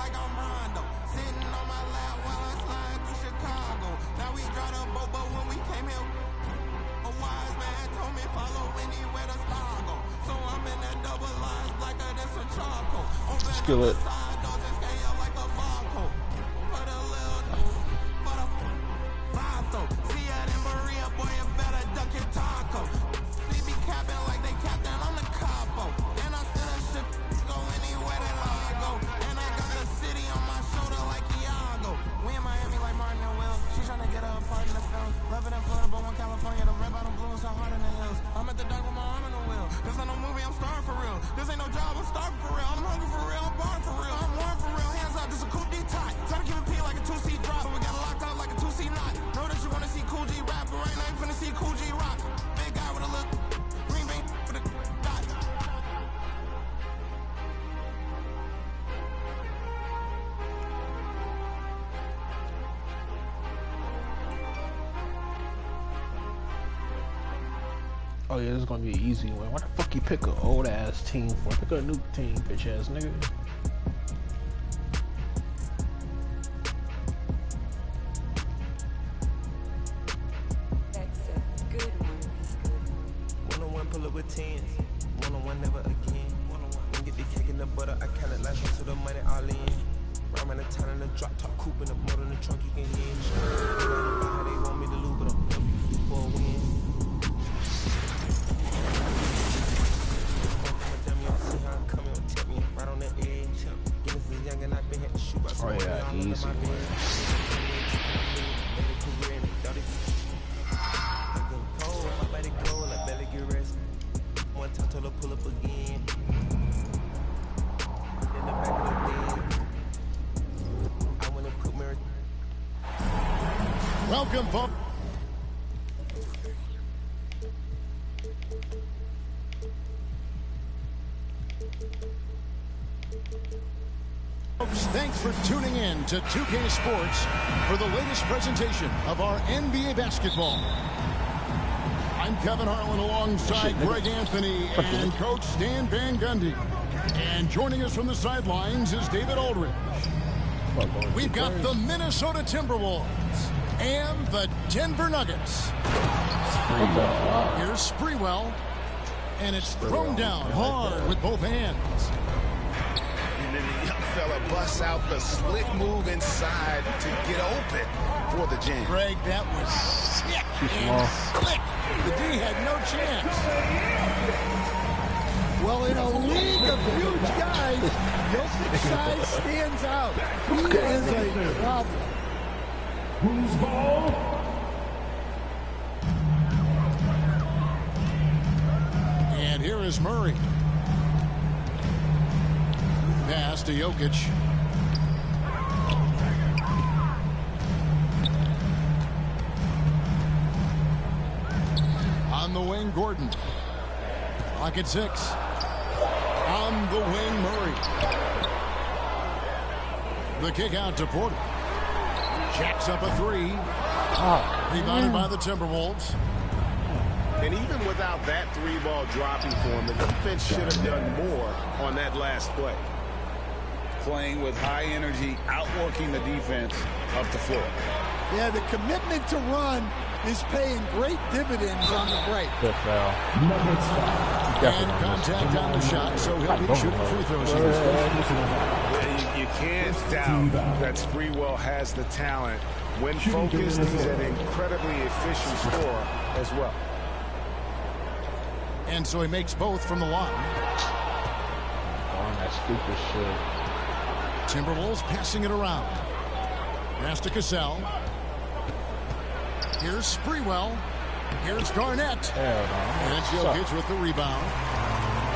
like I'm Rondo. Sitting on my lap while I slide through Chicago. Now we drive the boat, but when we came here, a wise man told me follow anywhere the star go. So I'm in that double lines blacker than some charcoal. Skillet. Side doors and scale like a barcode. For the little, for the vato. See ya in Maria, boy, you better duck your taco. They be capping like they captain, I'm the capo. And I still a ship, go anywhere that I go. And I got the city on my shoulder like Iago. We in Miami like Martin and Will. She tryna get her part in the film. Loving in Florida, but one California. The red bottom blue is so hard in the hills. I'm at the dock with my arm in the wheel. This ain't no movie, I'm starving for real. This ain't no job, I'm starving for real. I'm hungry for real, I'm barring for real. I'm warm for real, hands up, this a cool D-tie. Try to keep it P like a 2C drop, but we got it locked up like a 2C knot. Know that you wanna see Cool G rap, but right now you finna see Cool G rock. Big guy with a look, green bean with a dot. Oh yeah, this is gonna be an easy one. Why the fuck you pick an old ass team for? Pick a new team, bitch ass nigga. That's a good one. One-on-one pull up with tens. One-on-one never again. One-on-one get the cake in the butter. I count it like to the money all in. Rhyme in the town in the drop top coupe in the motor in the trunk you can hinge. How they want me to lose, but I'm for a win. Oh yeah, easy one. Welcome, folks. Thanks for tuning in to 2K Sports for the latest presentation of our NBA basketball. I'm Kevin Harlan alongside Greg Anthony and Coach Stan Van Gundy. And joining us from the sidelines is David Aldridge. We've got the Minnesota Timberwolves and the Denver Nuggets. Here's Sprewell, and it's thrown down hard with both hands. And then the young fella busts out the slick move inside to get open for the jam. Greg, that was sick and slick. The D had no chance. Well, in a league of huge guys, Jokic's size stands out. He is a problem. Who's ball? And here is Murray. Pass to Jokic. On the wing, Gordon. Pocket 6. On the wing, Murray. The kick out to Porter. Jacks up a 3. Rebounded by the Timberwolves. And even without that 3-ball dropping for him, the defense should have done more on that last play. Playing with high energy, outworking the defense up the floor. Yeah, the commitment to run is paying great dividends on the break. Good foul. And contact on the shot, so he'll be shooting free throws in this You can't doubt that Sprewell has the talent. When focused, he's an incredibly efficient scorer as well. And so he makes both from the line. Oh, that stupid shit. Timberwolves passing it around. Pass to Cassell. Here's Sprewell. Here's Garnett. And Jokic with the rebound.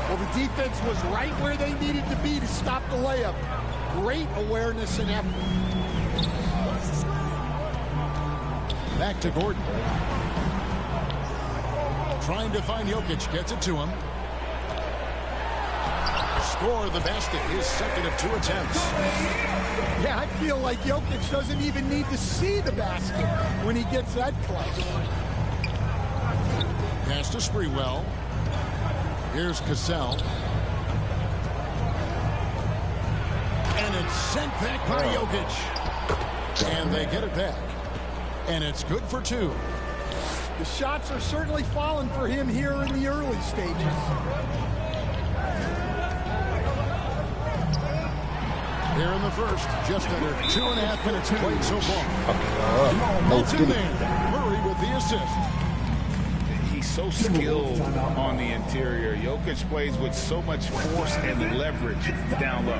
Well, the defense was right where they needed to be to stop the layup. Great awareness and effort. Back to Gordon. Trying to find Jokic. Gets it to him. Score the basket. His second of 2 attempts. Yeah, I feel like Jokic doesn't even need to see the basket when he gets that close. Pass to Sprewell. Here's Cassell. And it's sent back by Jokic. And they get it back. And it's good for 2. The shots are certainly falling for him here in the early stages. Here in the first, just under 2.5 minutes played so far. That's in there. Murray with the assist. He's so skilled on the interior. Jokic plays with so much force and leverage down low.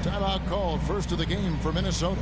Timeout called, first of the game for Minnesota.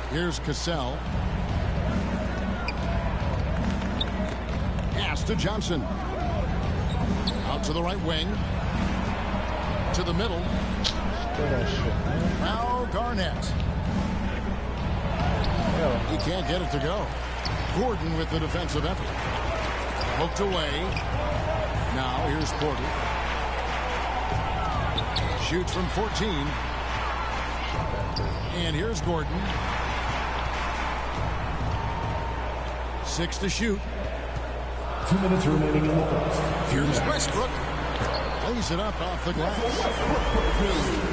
Here's Cassell. Pass to Johnson. Out to the right wing. To the middle. Now Garnett. He can't get it to go. Gordon with the defensive effort. Hooked away. Now here's Porter. Shoots from 14. And here's Gordon. 6 to shoot. 2 minutes remaining in the first. Here's Westbrook. Lays it up off the glass.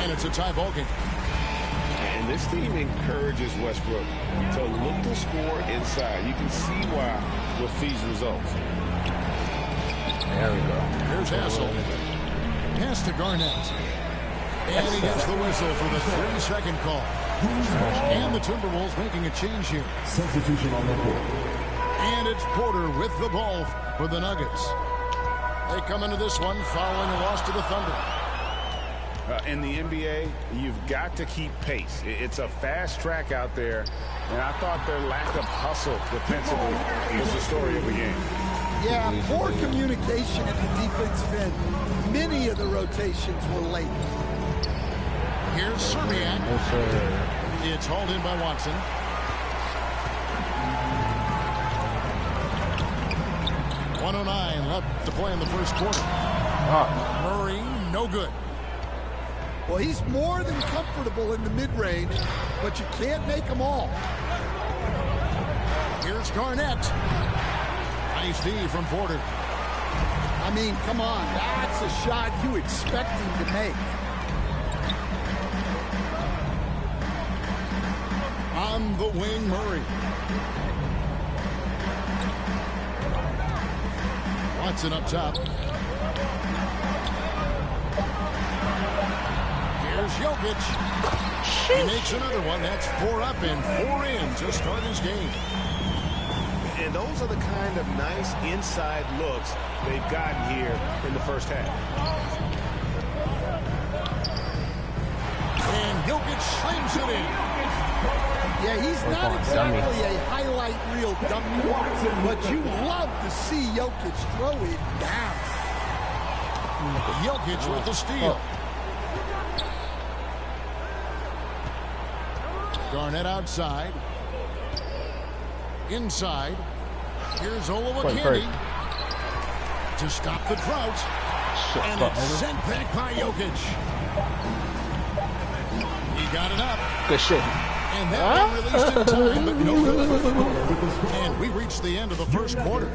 And it's a tie ball game. And this team encourages Westbrook to look to score inside. You can see why with these results. There we go. Here's Hassel. Pass to Garnett. And he gets the whistle for the 30-second call. And the Timberwolves making a change here. Substitution on the court. And it's Porter with the ball for the Nuggets. They come into this one following a loss to the Thunder. In the NBA, you've got to keep pace. It's a fast track out there, and I thought their lack of hustle defensively was the story of the game. Yeah, poor communication at the defensive end. Many of the rotations were late. Here's Serbiak. Yes, sir. It's hauled in by Watson. .109 left to play in the first quarter. Murray, no good. Well, he's more than comfortable in the mid-range, but you can't make them all. Here's Garnett. Nice D from Porter. I mean, come on. That's a shot you expect him to make. On the wing, Murray. Watson up top. Here's Jokic. He makes another one. That's 4 up and 4 in to start his game. And those are the kind of nice inside looks they've gotten here in the first half. And Jokic slams it in. Yeah, he's not exactly a highlight reel dunker, but you love to see Jokic throw it down. Jokic with the steal. Garnett outside. Inside. Here's Olowokandi to stop the drought. And it's sent back by Jokic. He got it up. Good shit. And that one released in time, but no good. And we reached the end of the first quarter.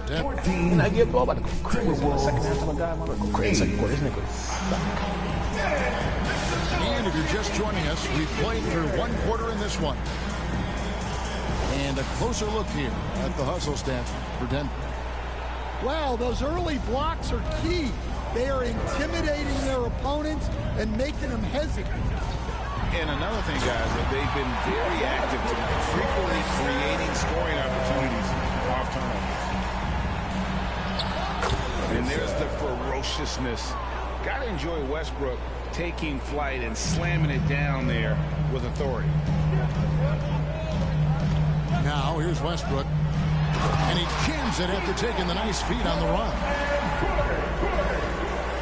And I get ball about to go crazy in the second half. I'm gonna go crazy. Second quarter, this nigga. And if you're just joining us, we've played through one quarter in this one. And a closer look here at the hustle stats for Denver. Well, those early blocks are key. They are intimidating their opponents and making them hesitant. And another thing, guys, that they've been very active tonight, frequently creating scoring opportunities off turnovers. And there's the ferociousness. Got to enjoy Westbrook taking flight and slamming it down there with authority. Now, here's Westbrook. And he jams it after taking the nice feed on the run.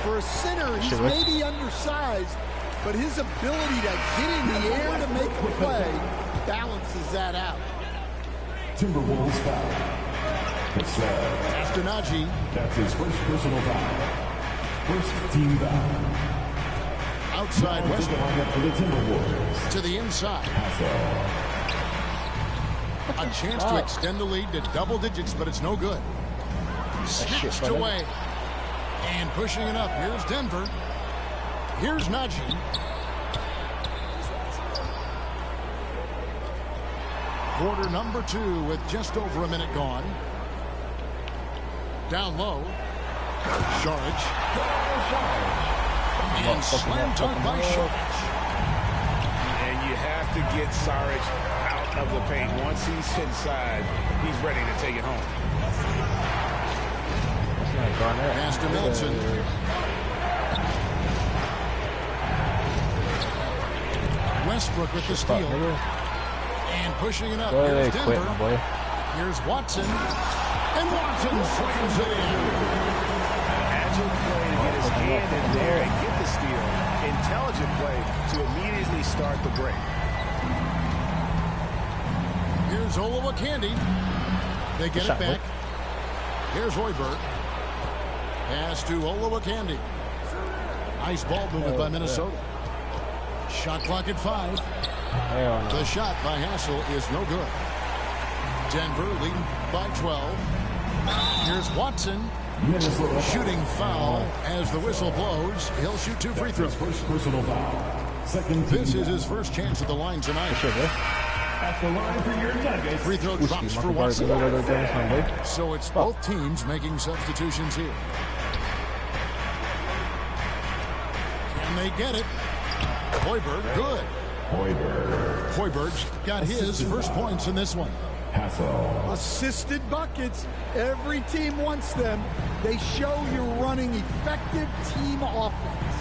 For a center, he's maybe undersized, but his ability to get in the air to make a play balances that out. Timberwolves foul. Castanagi. That's his first personal foul. First team foul. Outside Westbrook. For the Timberwolves. To the inside. A chance to extend the lead to double digits, but it's no good. Snatched away. And pushing it up. Here's Denver. Here's Najee. Quarter number 2 with just over a minute gone. Down low. Sharge. And slam dunk by Sharge. And you have to get Saric out of the paint. Once he's inside, he's ready to take it home. Pass to Melton. Westbrook with the steal. And pushing it up. Here's Denver. Here's Watson. And Watson slams it in. Agile play to get his hand in there and get the steal. Intelligent play to immediately start the break. Here's Olowokandi. They get it back. Here's Hoiberg. Pass to Olowokandi. Nice ball movement by Minnesota. Shot clock at 5. The shot by Hassel is no good. Denver leading by 12. Here's Watson. Shooting foul as the whistle blows. He'll shoot 2 free throws. First personal foul. Second. This is his first chance at the line tonight. At the line for your Nuggets. Free throw drops for Watson. So it's both teams making substitutions here. Can they get it? Hoiberg, good. Hoiberg's got his first points in this one. Assisted buckets. Every team wants them. They show you're running effective team offense.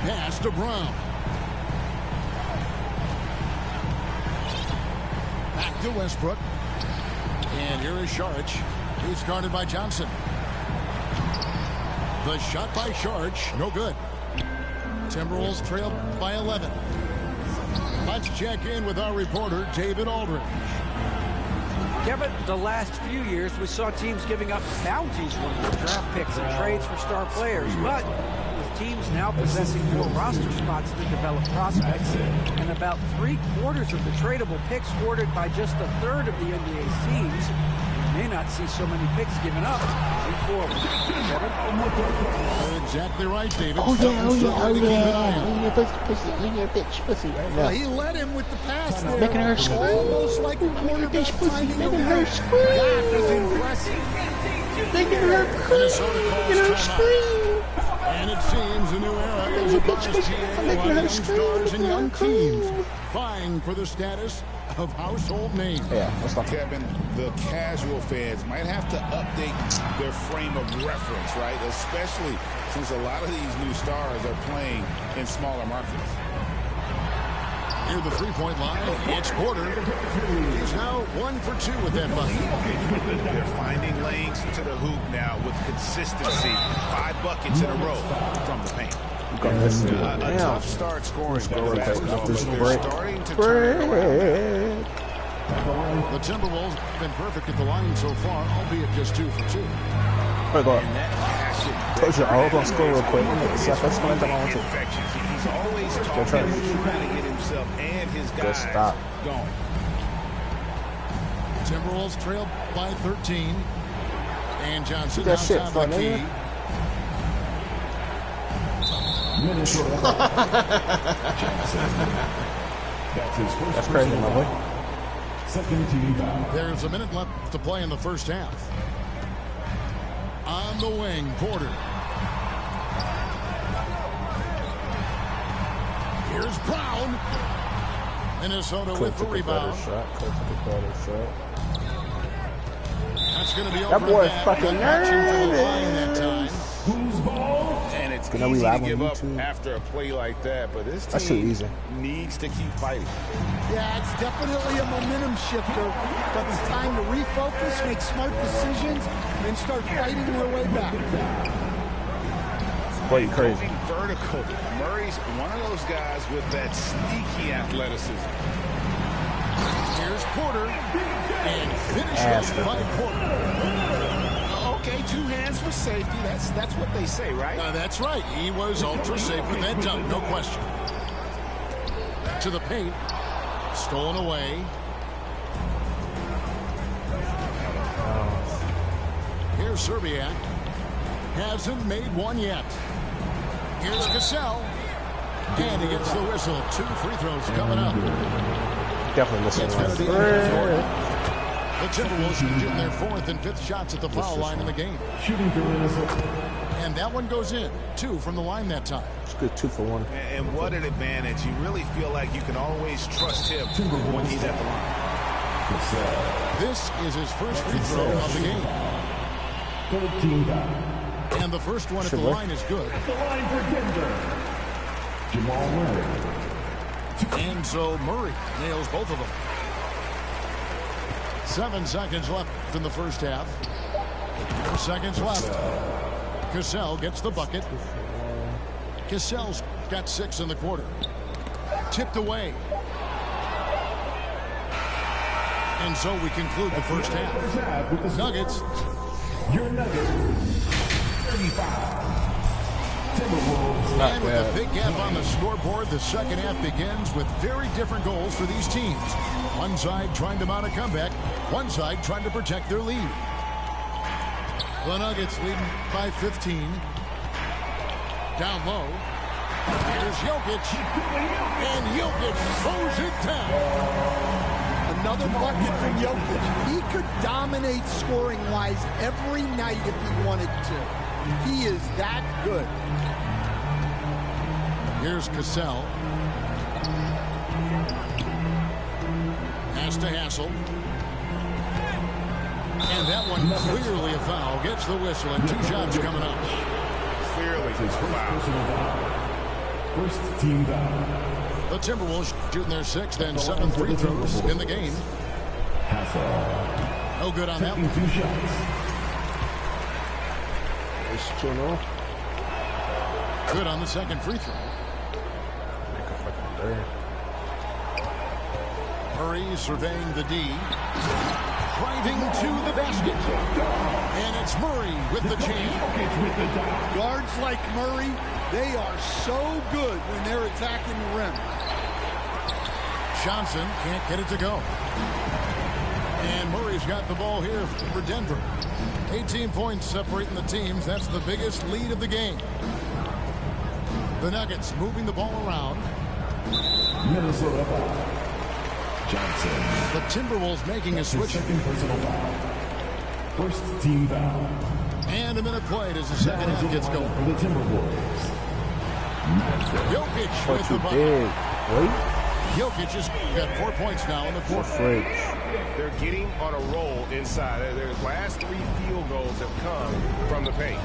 Pass to Brown. Back to Westbrook. And here is Sharge. He's guarded by Johnson. The shot by Sharge, no good. Timberwolves trailed by 11. Let's check in with our reporter, David Aldridge. Kevin, the last few years, we saw teams giving up bounties for draft picks and trades for star players. But with teams now possessing more roster spots to develop prospects, and about 3/4 of the tradable picks ordered by just a third of the NBA's teams, we may not see so many picks given up. Forward. Kevin? You're exactly right, David. Oh yeah. Pussy right now. Well, he led him with the pass there. Making her scream. Almost like a quarterback finding a Making her way. scream. That is impressive. Making her scream. And it seems a new era is upon us, GA. A lot of young stars and young teams vying for the status of household names. Yeah, let's talk. Kevin, the casual fans might have to update their frame of reference, right? Especially since a lot of these new stars are playing in smaller markets. Near the three-point line, it's Porter. He's now 1 for 2 with that bucket. They're finding lanes to the hoop now with consistency. 5 buckets in a row from the paint. A tough start scoring basketball, but they're starting to turn it around. The Timberwolves have been perfect at the line so far, albeit just 2 for 2. Hold on. And that passion. Told you I was gonna score real quick. He's He's always talking, trying to get himself and his guys going. Timberwolves trailed by 13. And Johnson that shit outside fun, the key. ain't That's crazy, my boy. Second team foul. There's a minute left to play in the first half. On the wing, Porter. Here's Brown. Minnesota with the rebound. That's going to be over. That boy's fucking nervous. That time. Who's ball? And it's It's You know we easy to live on give up YouTube. after a play like that, but this That's too team easy. needs to keep fighting. Yeah, it's definitely a momentum shifter, but it's time to refocus, make smart decisions, and start fighting their way back. Boy, you crazy. Going vertical. Murray's one of those guys with that sneaky athleticism. Here's Porter, and finishes by Porter. Okay, 2 hands for safety. That's what they say, right? That's right. He was ultra safe with that dunk, no question. To the paint. Stolen away. Here's Serbiak. Hasn't made one yet. Here's Cassell. And he gets the whistle. 2 free throws coming up. Definitely missing one. The Timberwolves shooting their 4th and 5th shots at the foul line in the game. Shooting for Minnesota. And that one goes in. 2 from the line that time. It's good 2 for 1. And what an advantage. You really feel like you can always trust him when he's at the line. This is his first free throw of the game. 13 foul. And the first one at the line is good. The line for Denver. Jamal Murray. And so Murray nails both of them. 7 seconds left in the first half. 4 seconds left. Cassell gets the bucket. Cassell's got 6 in the quarter. Tipped away. And so we conclude the first half. Nuggets. Your Nuggets. 35. Timberwolves. And with a big gap on the scoreboard, the second half begins with very different goals for these teams. One side trying to mount a comeback, one side trying to protect their lead. The Nuggets leading by 15. Down low. Here's Jokic. And Jokic throws it down. Another bucket from Jokic. He could dominate scoring-wise every night if he wanted to. He is that good. Here's Cassell. Pass to Hassel. And that one clearly a foul. Gets the whistle and 2 shots coming up. Clearly a foul. First team foul. The Timberwolves shooting their 6th and 7th free throws in the game. Hassel. No good on that one. 2 shots. Good on the second free throw. Murray surveying the D. Driving to the basket. And it's Murray with the jam. Guards like Murray, they are so good when they're attacking the rim. Johnson can't get it to go. And Murray's got the ball here for Denver. 18 points separating the teams. That's the biggest lead of the game. The Nuggets moving the ball around. Minnesota foul. Johnson. The Timberwolves making a switch. Second personal foul. First team foul. And a minute played as the second half gets going. For the Timberwolves. Jokic with the bucket. Jokic has got 4 points now in the quarter. They're getting on a roll inside. Their last 3 field goals have come from the paint.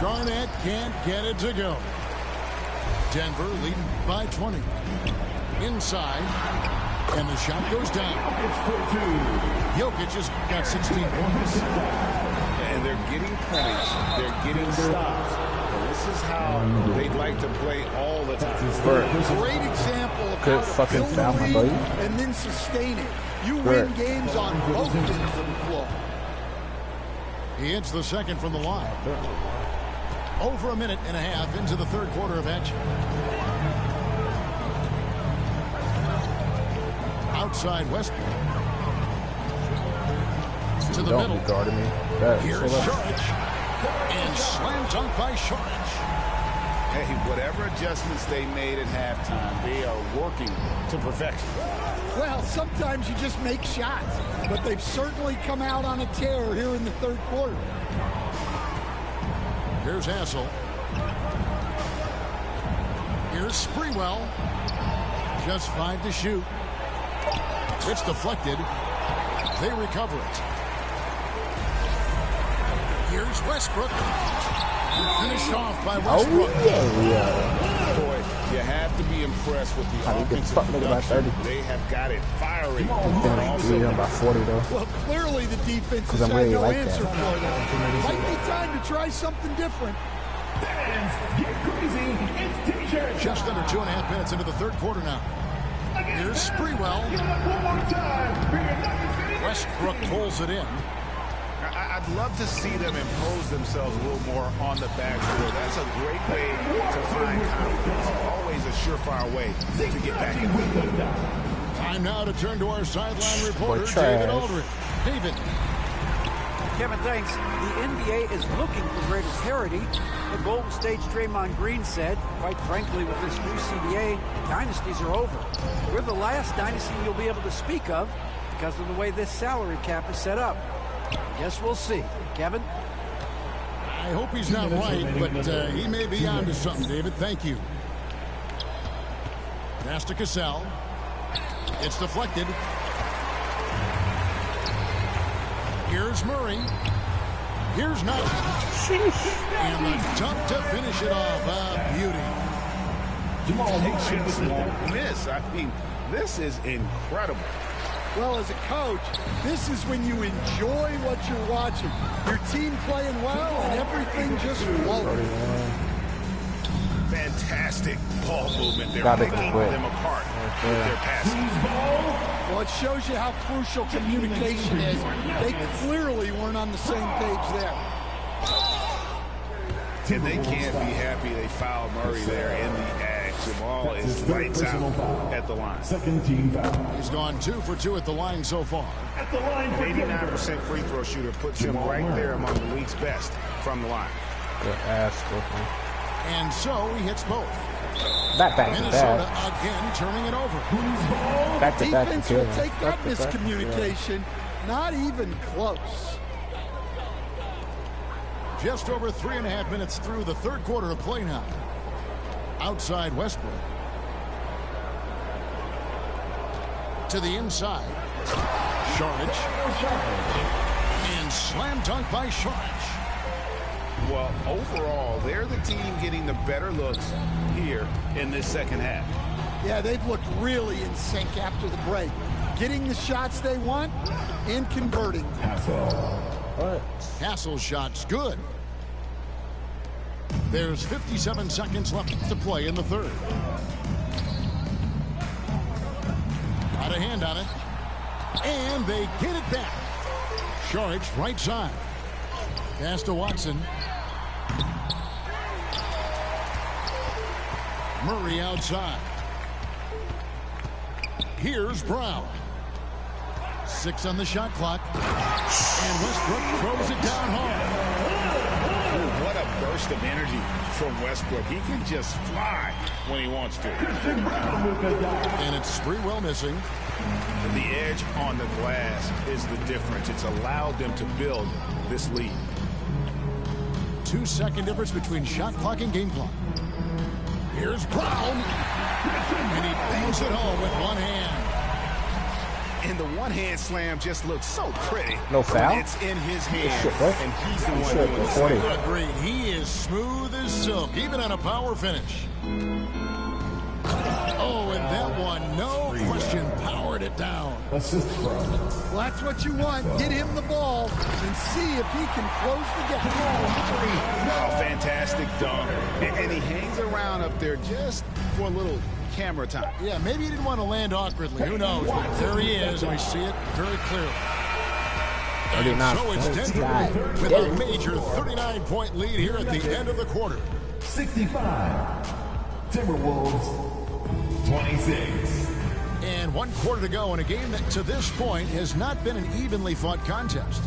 Garnett can't get it to go. Denver leading by 20. Inside. And the shot goes down. Jokic has got 16 points. And they're getting points. They're getting stops. And this is how they'd like to play all the time. Great example of how to build a lead and then sustain it. You win games on both ends of the floor. He hits the second from the line. Over a minute and a half into the third quarter of action. Outside Westbrook. To the middle. Here's Saric. And slam dunk by Saric. Hey, whatever adjustments they made at halftime, they are working to perfection. Well, sometimes you just make shots, but they've certainly come out on a tear here in the third quarter. Here's Hassel. Here's Sprewell. Just 5 to shoot. It's deflected. They recover it. Here's Westbrook. Finished off by Westbrook. Boy, you have to be impressed with the offensive production. They have got it firing. About 40 though. Well, clearly the defense has really no like answer that. for them. Might be time to try something different. Just under 2.5 minutes into the third quarter now. Here's Sprewell. Westbrook pulls it in. I'd love to see them impose themselves a little more on the backboard. That's a great way to find confidence. Always a surefire way to get back in the game. Time now to turn to our sideline reporter, David Aldridge. David. Kevin, thanks. The NBA is looking for greater parity. The Golden State's Draymond Green said, quite frankly, with this new CBA, dynasties are over. We're the last dynasty you'll be able to speak of because of the way this salary cap is set up. Guess we'll see. Kevin? I hope he's not right, but he may be on to something, David. Thank you. Pass to Cassell. It's deflected. Here's Murray. Here's Knight. And the dunk to finish it off. Beauty. Patience won't miss. I mean, this is incredible. Well, as a coach, this is when you enjoy what you're watching. Your team playing well and everything just flowing. Fantastic ball movement. They're picking them apart with their passing. Well, it shows you how crucial communication is. They clearly weren't on the same page there. And they can't be happy they fouled Murray there in the edge. The ball is lights out at the line. Second team foul. He's gone 2 for 2 at the line so far. At the line for 89% free throw shooter puts him right there among the league's best from the line. Good ass. And so he hits both. Back to Minnesota back. again turning it over. Back to back. Defense will take that miscommunication. Not even close. Just over 3.5 minutes through the third quarter of play now. Outside Westbrook. To the inside. Saric. And slam dunk by Saric. Well, overall, they're the team getting the better looks here in this second half. Yeah, they've looked really in sync after the break. Getting the shots they want and converting. Castle's shot's good. There's 57 seconds left to play in the third. Got a hand on it. And they get it back. Saric right side. Pass to Watson. Murray outside. Here's Brown. 6 on the shot clock. And Westbrook throws it down hard. Ooh, what a burst of energy from Westbrook. He can just fly when he wants to. And it's Sprewell missing. The edge on the glass is the difference. It's allowed them to build this lead. 2-second difference between shot clock and game clock. Here's Brown. And he bangs it home with one hand. And the one-hand slam just looks so pretty. No foul? It's in his hand, and he's the one Shit, doing the 40. slam. Agreed. He is smooth as silk, even on a power finish. Oh, and that one, no question, powered it down. Assist from. Well, that's what you want. Get him the ball and see if he can close the gap. Oh, fantastic dunk. And he hangs around up there just for a little camera time. Yeah, maybe he didn't want to land awkwardly. Who knows? But there he is, and we see it very clearly. And so it's Denver with a major 39-point lead here at the end of the quarter. 65. Timberwolves 26. And 1 quarter to go in a game that to this point has not been an evenly fought contest.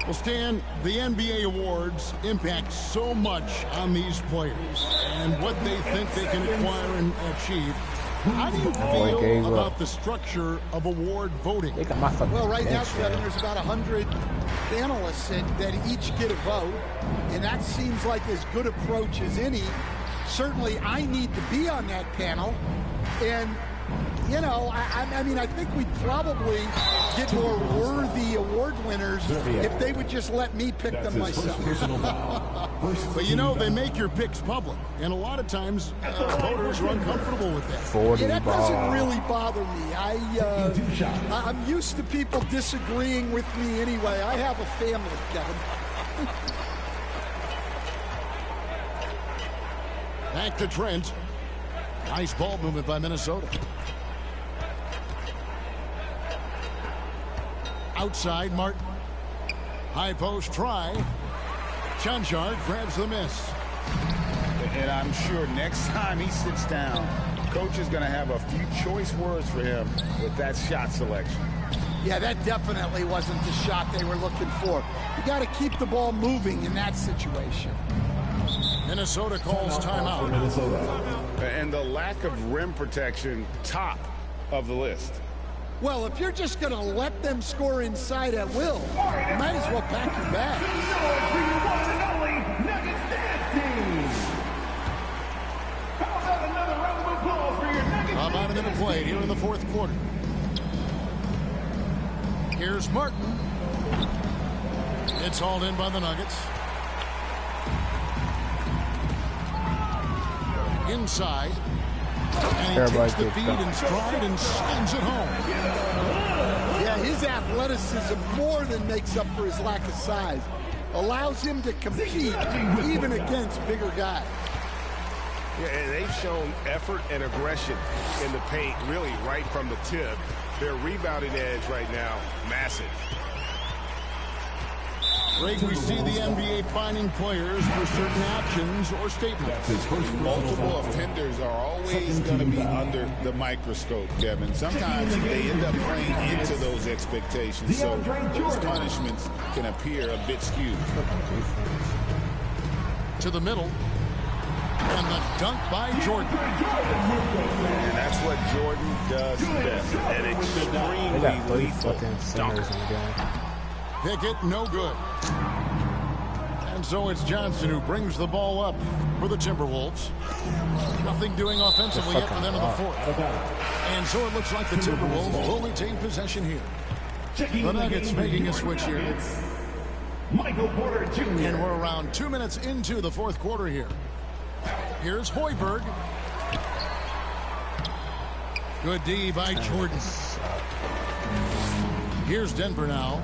Well, Stan, the NBA awards impact so much on these players and what they think they can acquire and achieve. How do you feel about the structure of award voting? Well, right now, Kevin, there's about 100 analysts that each get a vote, and that seems like as good approach as any certainly I need to be on that panel. And, you know, I mean, I think we'd probably get more worthy award winners if they would just let me pick them myself. But, you know, they make your picks public. And a lot of times, voters are uncomfortable with that. Yeah, that doesn't really bother me. I'm used to people disagreeing with me anyway. I have a family, Kevin. Back to Trent. Nice ball movement by Minnesota. Outside, Martin. High post try. Chanchard grabs the miss. And I'm sure next time he sits down, coach is going to have a few choice words for him with that shot selection. Yeah, that definitely wasn't the shot they were looking for. You got to keep the ball moving in that situation. Minnesota calls timeout. And the lack of rim protection, top of the list. Well, if you're just going to let them score inside at will, you might as well pack your bag. About a minute played here in the fourth quarter. Here's Martin. It's hauled in by the Nuggets. Inside. And he takes the feed in stride and slams it home. Yeah, his athleticism more than makes up for his lack of size. Allows him to compete even against bigger guys. Yeah, and they've shown effort and aggression in the paint, really right from the tip. Their rebounding edge right now, massive. Greg, we see the NBA finding players for certain actions or statements. Multiple offenders are always going to be under the microscope, Kevin. Sometimes they end up playing into those expectations, so those punishments can appear a bit skewed. To the middle. And the dunk by Jordan. And that's what Jordan does best. An extremely lethal dunk. Pickett, no good. And so it's Johnson who brings the ball up for the Timberwolves. Nothing doing offensively yet for them in the fourth. And so it looks like the Timberwolves will retain possession here. The Nuggets making a switch here. Michael Porter Jr. And we're around 2 minutes into the fourth quarter here. Here's Hoiberg. Good D by Jordan. Here's Denver now.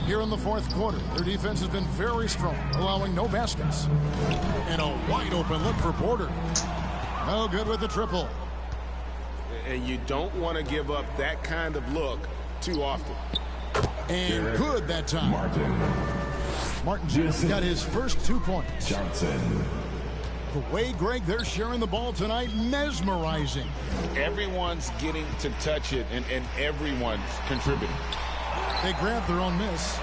Here in the fourth quarter, their defense has been very strong, allowing no baskets. And a wide open look for Porter. No good with the triple. And you don't want to give up that kind of look too often. And good that time. Martin's got his first 2 points. Johnson. The way, Greg, they're sharing the ball tonight, mesmerizing. Everyone's getting to touch it, and everyone's contributing. They grab their own miss.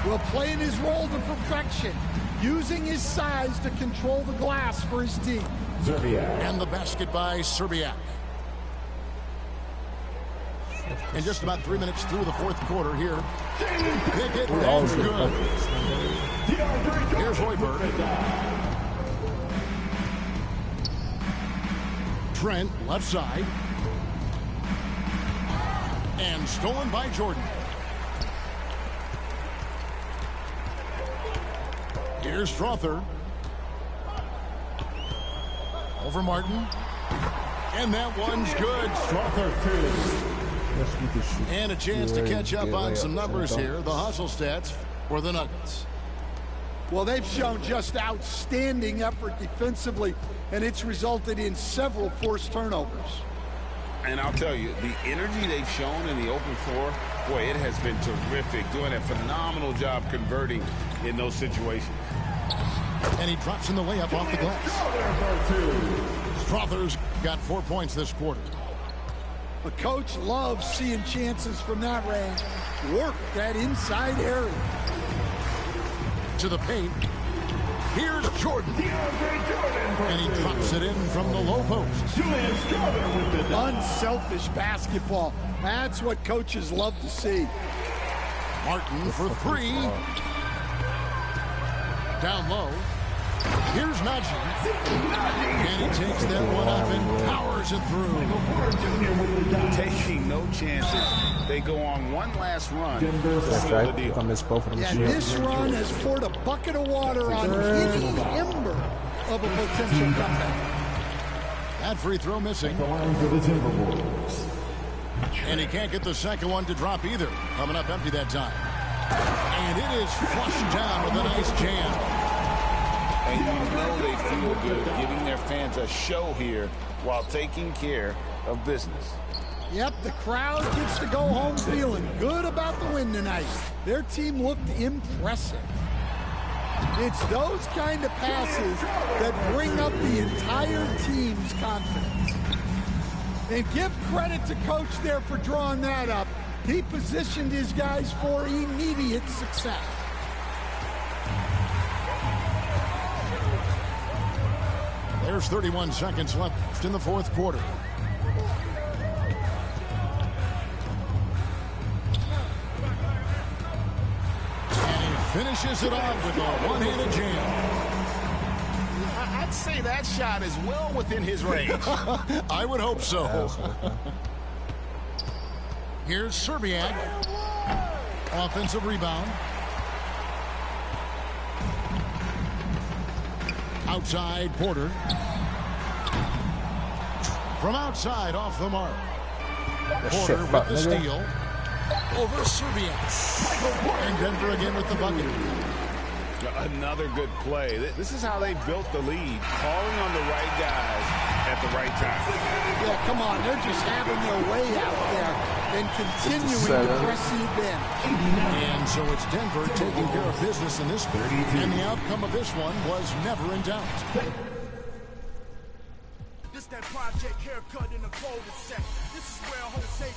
Well, playing his role to perfection, using his size to control the glass for his team. And the basket by Serbiak. And just about 3 minutes through the fourth quarter here. Pickett, that's good. Here's Hoiberg. Trent, left side. And stolen by Jordan. Here's Strother. Over Martin. And that one's good. Strother. And a chance to catch up on some numbers here. The hustle stats for the Nuggets. Well, they've shown just outstanding effort defensively, and it's resulted in several forced turnovers. And I'll tell you, the energy they've shown in the open floor, boy, it has been terrific. Doing a phenomenal job converting in those situations. And he drops in the layup off the glass. Strother's got 4 points this quarter. The coach loves seeing chances from that range. Work that inside area. To the paint. Here's Jordan. And he drops it in from the low post. Unselfish basketball. That's what coaches love to see. Martin for three. Down low. Here's Najee. And he takes that one up and powers it through. Taking no chances. They go on one last run to seal the deal. Yeah, this run has poured a bucket of water on any ember of a potential comeback. That free throw missing. And he can't get the second one to drop either. Coming up empty that time. And it is flushed down with a nice jam. And you know they feel good giving their fans a show here while taking care of business. Yep, the crowd gets to go home feeling good about the win tonight. Their team looked impressive. It's those kind of passes that bring up the entire team's confidence. And give credit to Coach there for drawing that up. He positioned his guys for immediate success. There's 31 seconds left in the fourth quarter. And he finishes it off with a one-handed jam. I'd say that shot is well within his range. I would hope so. Here's Serbiak. Offensive rebound. Outside, Porter. From outside, off the mark. Porter with the steal. Over Serbiak. And Denver again with the bucket. Another good play. This is how they built the lead. Calling on the right guys at the right time. Yeah, come on. They're just having their way out there and continuing to press the advantage. And so it's Denver taking care of business in this one. And the outcome of this one was never in doubt. This that project haircut in the cul-de-sac. This is where Jose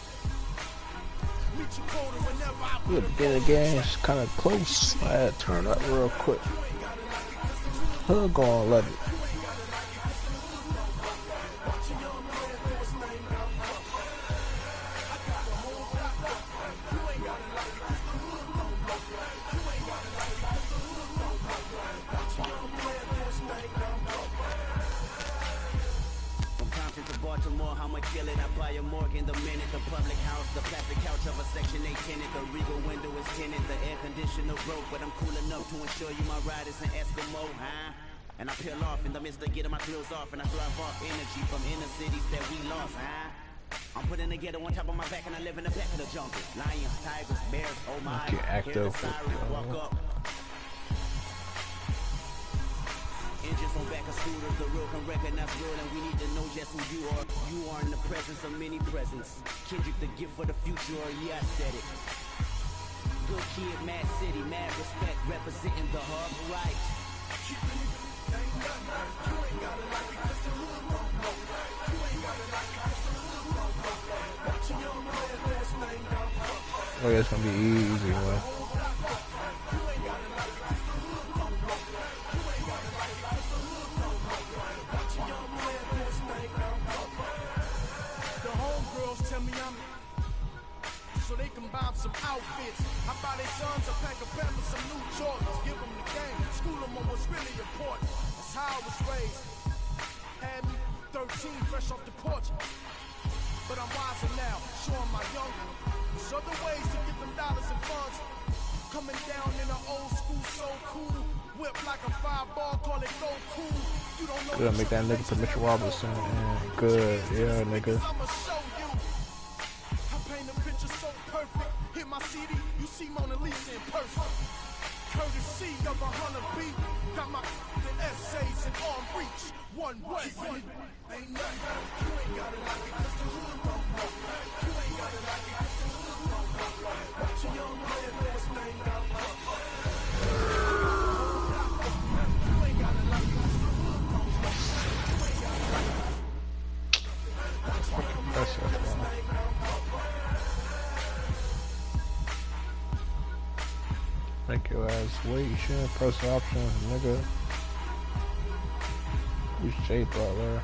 meet your quota whenever I Good beginning of the game. It's kind of close. I had to turn up real quick. Hood gonna let it. Baltimore, I'ma kill it. I buy a morgue in the minute. The public house, the plastic couch of a Section 8 tenant. The regal window is tinted. The air conditioner broke, but I'm cool enough to ensure you my ride is an Eskimo, huh? And I peel off in the midst of getting my clothes off, and I thrive off energy from inner cities that we lost, huh? I'm putting the ghetto on top of my back, and I live in the back of the jungle. Lions, tigers, bears, oh my. Hear the sirens walk up. Engines on back of scooters, the real can recognize real, and we need to know just who you are. You are in the presence of many presents. Kendrick, the gift for the future, yeah, I said it. Good kid, mad city, mad respect, representing the hub, right. Oh yeah, it's gonna be easy, man. So they can buy some outfits. I buy their sons a pack of Pampers, some new Jordans. Give them the game, school them on what's really important. That's how I was raised. Had me 13, fresh off the porch. But I'm wiser now, showing my younger. There's other ways to get them dollars and funds. Coming down in an old school, so cool. Whip like a 5-ball, call it go cool. You don't know. Good, make that nigga to Mitchell Robinson. Yeah, good, yeah, nigga. Hit my CD, you see Mona Lisa in person. Courtesy of a hunter beat. Got my essays in arm reach. One way. Ain't nothing. You ain't got it like it, cause the hood don't know. You ain't got it like it, cause the hood don't know. Watch a young man, last name got love. You ain't got it like it, cause the hood don't know. You ain't got it like it. Watch a young man, last name got love. Make your ass wait, you shouldn't press the option, nigga. Who's Jay Butler?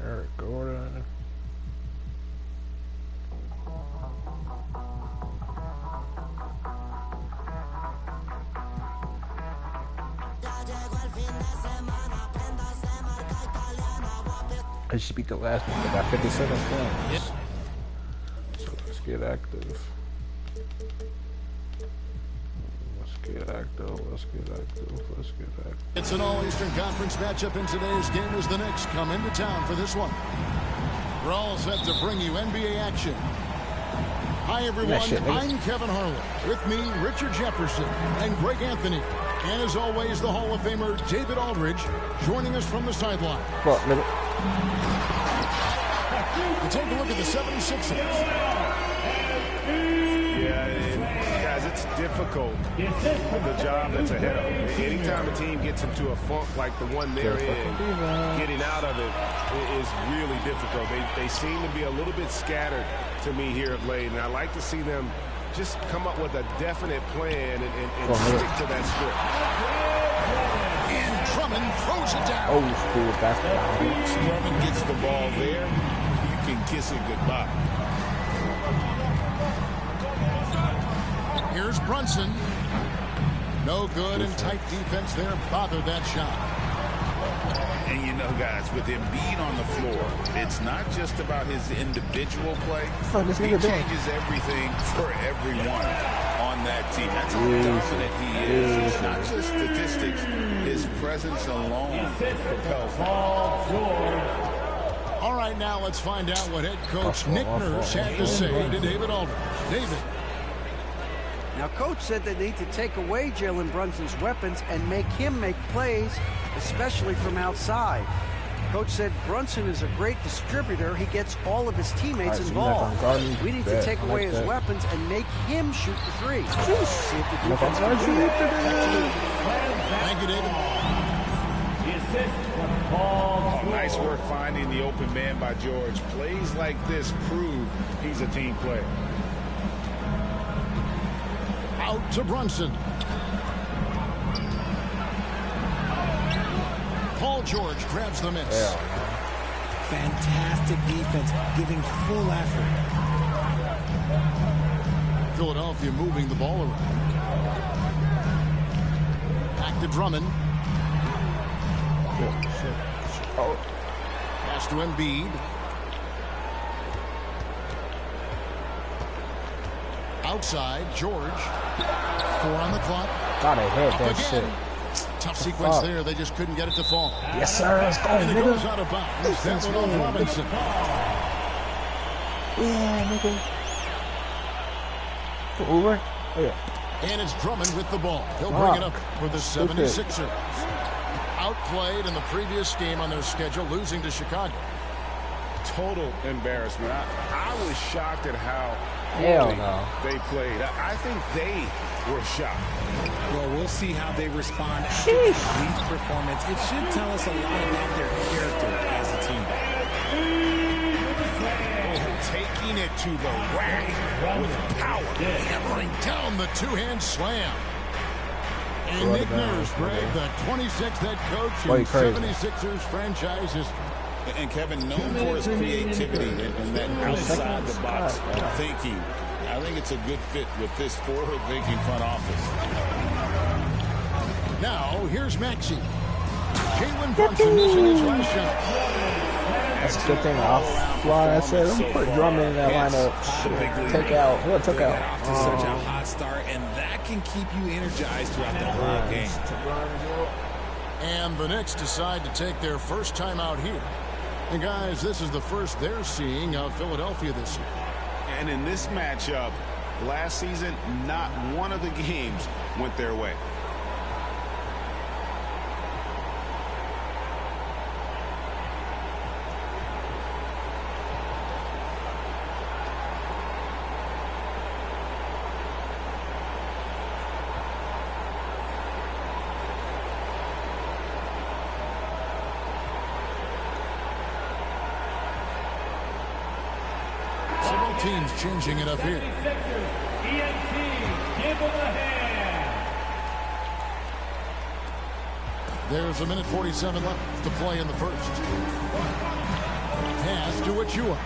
Eric Gordon. I just beat the last one. I got 57 points. So let's get active. Let's get active. It's an all-Eastern Conference matchup in today's game as the Knicks come into town for this one. We're all set to bring you NBA action. Hi, everyone. I'm Kevin Harlan. With me, Richard Jefferson and Greg Anthony. And as always, the Hall of Famer David Aldridge joining us from the sideline. We take a look at the 76ers. Guys, it's difficult, the job that's ahead of them. Anytime a team gets into a funk like the one they're in, getting out of it is really difficult. They seem to be a little bit scattered to me here of late, and I like to see them just come up with a definite plan and stick to that script. And Drummond throws it down. Oh, school basketball. Drummond gets the ball there. You can kiss it goodbye. Here's Brunson. No good, and tight defense there bothered that shot. And you know, guys, with Embiid on the floor, it's not just about his individual play. He changes everything for everyone on that team. That's how dominant he is. It's not just statistics. His presence alone propels him. All right, now let's find out what head coach Nick Nurse had to say to David Aldridge. David. Now, Coach said they need to take away Jalen Brunson's weapons and make him make plays, especially from outside. Coach said Brunson is a great distributor. He gets all of his teammates involved. We need to take away his weapons and make him shoot the three. See if the defense can do that. Thank you, David. Nice work finding the open man by George. Plays like this prove he's a team player. Out to Brunson. Paul George grabs the miss. Yeah. Fantastic defense, giving full effort. Philadelphia moving the ball around. Back to Drummond. Pass to Embiid. Outside, George. 4 on the clock. Gotta hit that shit. Tough sequence there. They just couldn't get it to fall. Yes, sir. Let's go, and it goes out of bounds. That's off Robinson. Yeah, nigga. Over. Oh, yeah. And it's Drummond with the ball. He'll bring it up for the 76ers. Outplayed in the previous game on their schedule, losing to Chicago. Total embarrassment. I was shocked at how they played. I think they were shocked. Well, we'll see how they respond after this weak performance. It should tell us a lot about their character as a team. Taking it to the rack with power. Hammering down the two-hand slam. And Nick Nurse, Greg, the 26th head coach in 76ers franchise history. And Kevin, known for his creativity and that outside-the-box thinking. I think it's a good fit with this forward-thinking front office. Now, here's Maxey. Jalen Brunson missing his last shot. That's a good thing off. Well, I said, I'm put Drummond in that lineup. Take out. What took out? Off to such a hot start, and that can keep you energized throughout the whole game. And the Knicks decide to take their first time out here. And guys, this is the first they're seeing of Philadelphia this year. And in this matchup, last season, not one of the games went their way. Teams changing it up here. There's a minute 47 left to play in the first. Pass to Achua.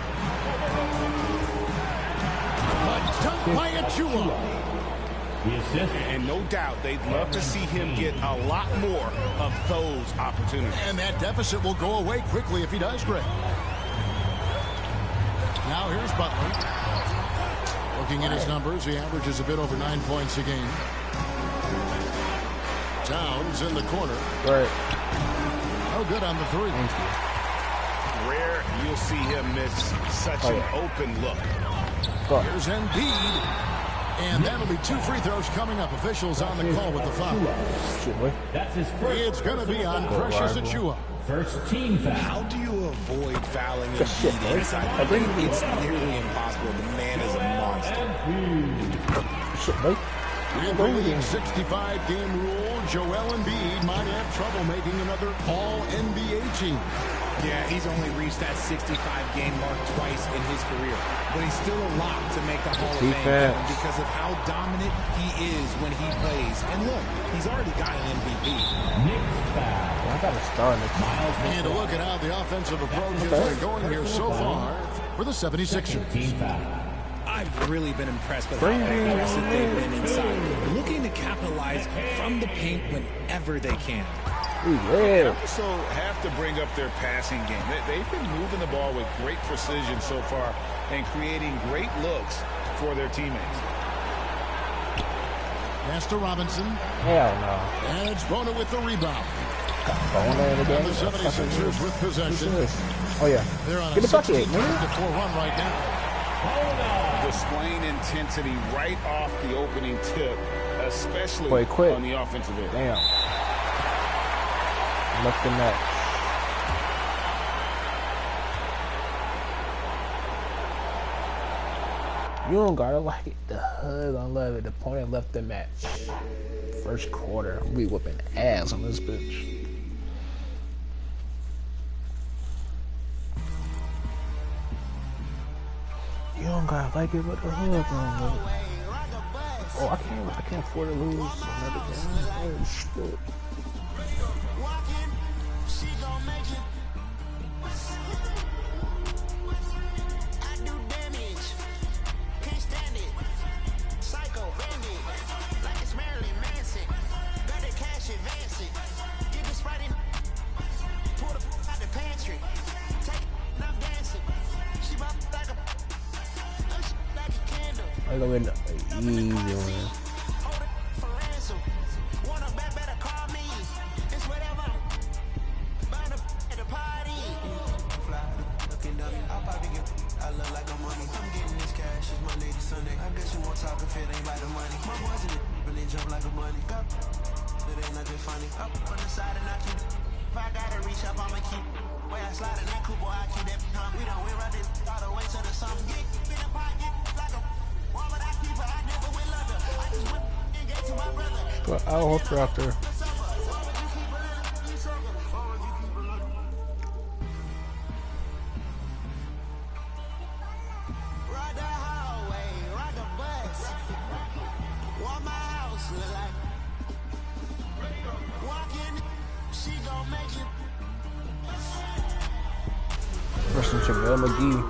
A dunk by Achua. And no doubt they'd love to see him get a lot more of those opportunities. And that deficit will go away quickly if he does, Greg. Now here's Butler. Looking at his numbers, he averages a bit over 9 points a game. Towns in the corner. Right. No good on the three. Rare you'll see him miss such an open look. Here's Embiid. And that'll be 2 free throws coming up. Officials on the call with the foul. That's his first. It's going to be on Precious Achiuwa. First team foul. How do you avoid fouling Embiid inside? I think it's nearly impossible. The man is a monster. In the league 65-game rule, Joel Embiid might have trouble making another All-NBA team. Yeah, he's only reached that 65-game mark twice in his career. But he's still a lock to make the Hall of Fame because of how dominant he is when he plays. And look, he's already got an MVP. I got to start it. And a look at how the offensive approach has been going here so far for the 76ers. I've really been impressed with how aggressive they've been inside, looking to capitalize from the paint whenever they can. They also have to bring up their passing game. They've been moving the ball with great precision so far and creating great looks for their teammates. Pass to Robinson. Hell no. And it's Bona with the rebound. And the 76ers with possession. Oh, yeah. They're on Get a the bucket, 16-4 run right now. Displaying intensity right off the opening tip, especially on the offensive end. Damn. Left the net. You don't gotta like it. The hug on love it. The opponent left the match. First quarter. We whooping ass on this bitch. You don't gotta like it with the hug on love it. Oh, I can't afford to lose another game. Oh shit. I go in easy one. I look like I'm money. I'm getting this cash. It's my lady Sunday. I guess you won't talk if it ain't about the money. My boys in it, but they jump like a bunny. It ain't nothing funny. Up on the side and I keep. If I gotta reach up, I'ma keep. Way I slide in that coupe, boy, I keep that tongue. We don't win right this all the way to the sun. Get in the pocket like a woman I keep, but I never will love her. I just went and gave to my brother. But I'll hold her out there. Person Jamel McGee.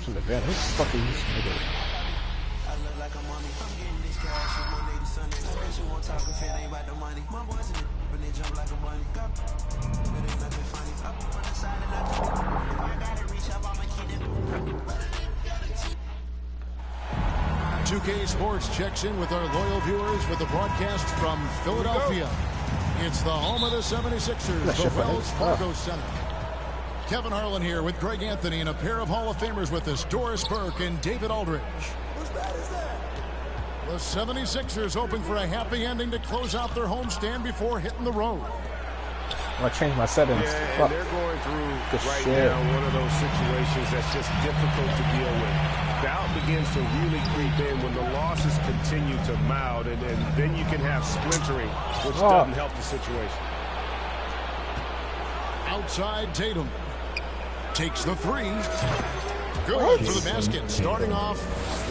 From the van, who the fuck is this nigga? I look like a mommy. I'm getting this cash. It's my lady Sunday. I guess you won't talk if it ain't about the money. My boys in it, but they jump like a bunny. It ain't nothing funny. Up on the side and I keep it. If I gotta reach up, I'ma keep it. 2K Sports checks in with our loyal viewers with the broadcast from Philadelphia. It's the home of the 76ers, the Wells Fargo Center. Kevin Harlan here with Greg Anthony and a pair of Hall of Famers with us, Doris Burke and David Aldridge. The 76ers hoping for a happy ending to close out their homestand before hitting the road. I'm gonna change my settings. Yeah, and they're going through right now one of those situations that's just difficult to deal with. Doubt begins to really creep in when the losses continue to mount, and then you can have splintering, which doesn't help the situation. Outside Tatum. Takes the three. Good for the basket. Starting off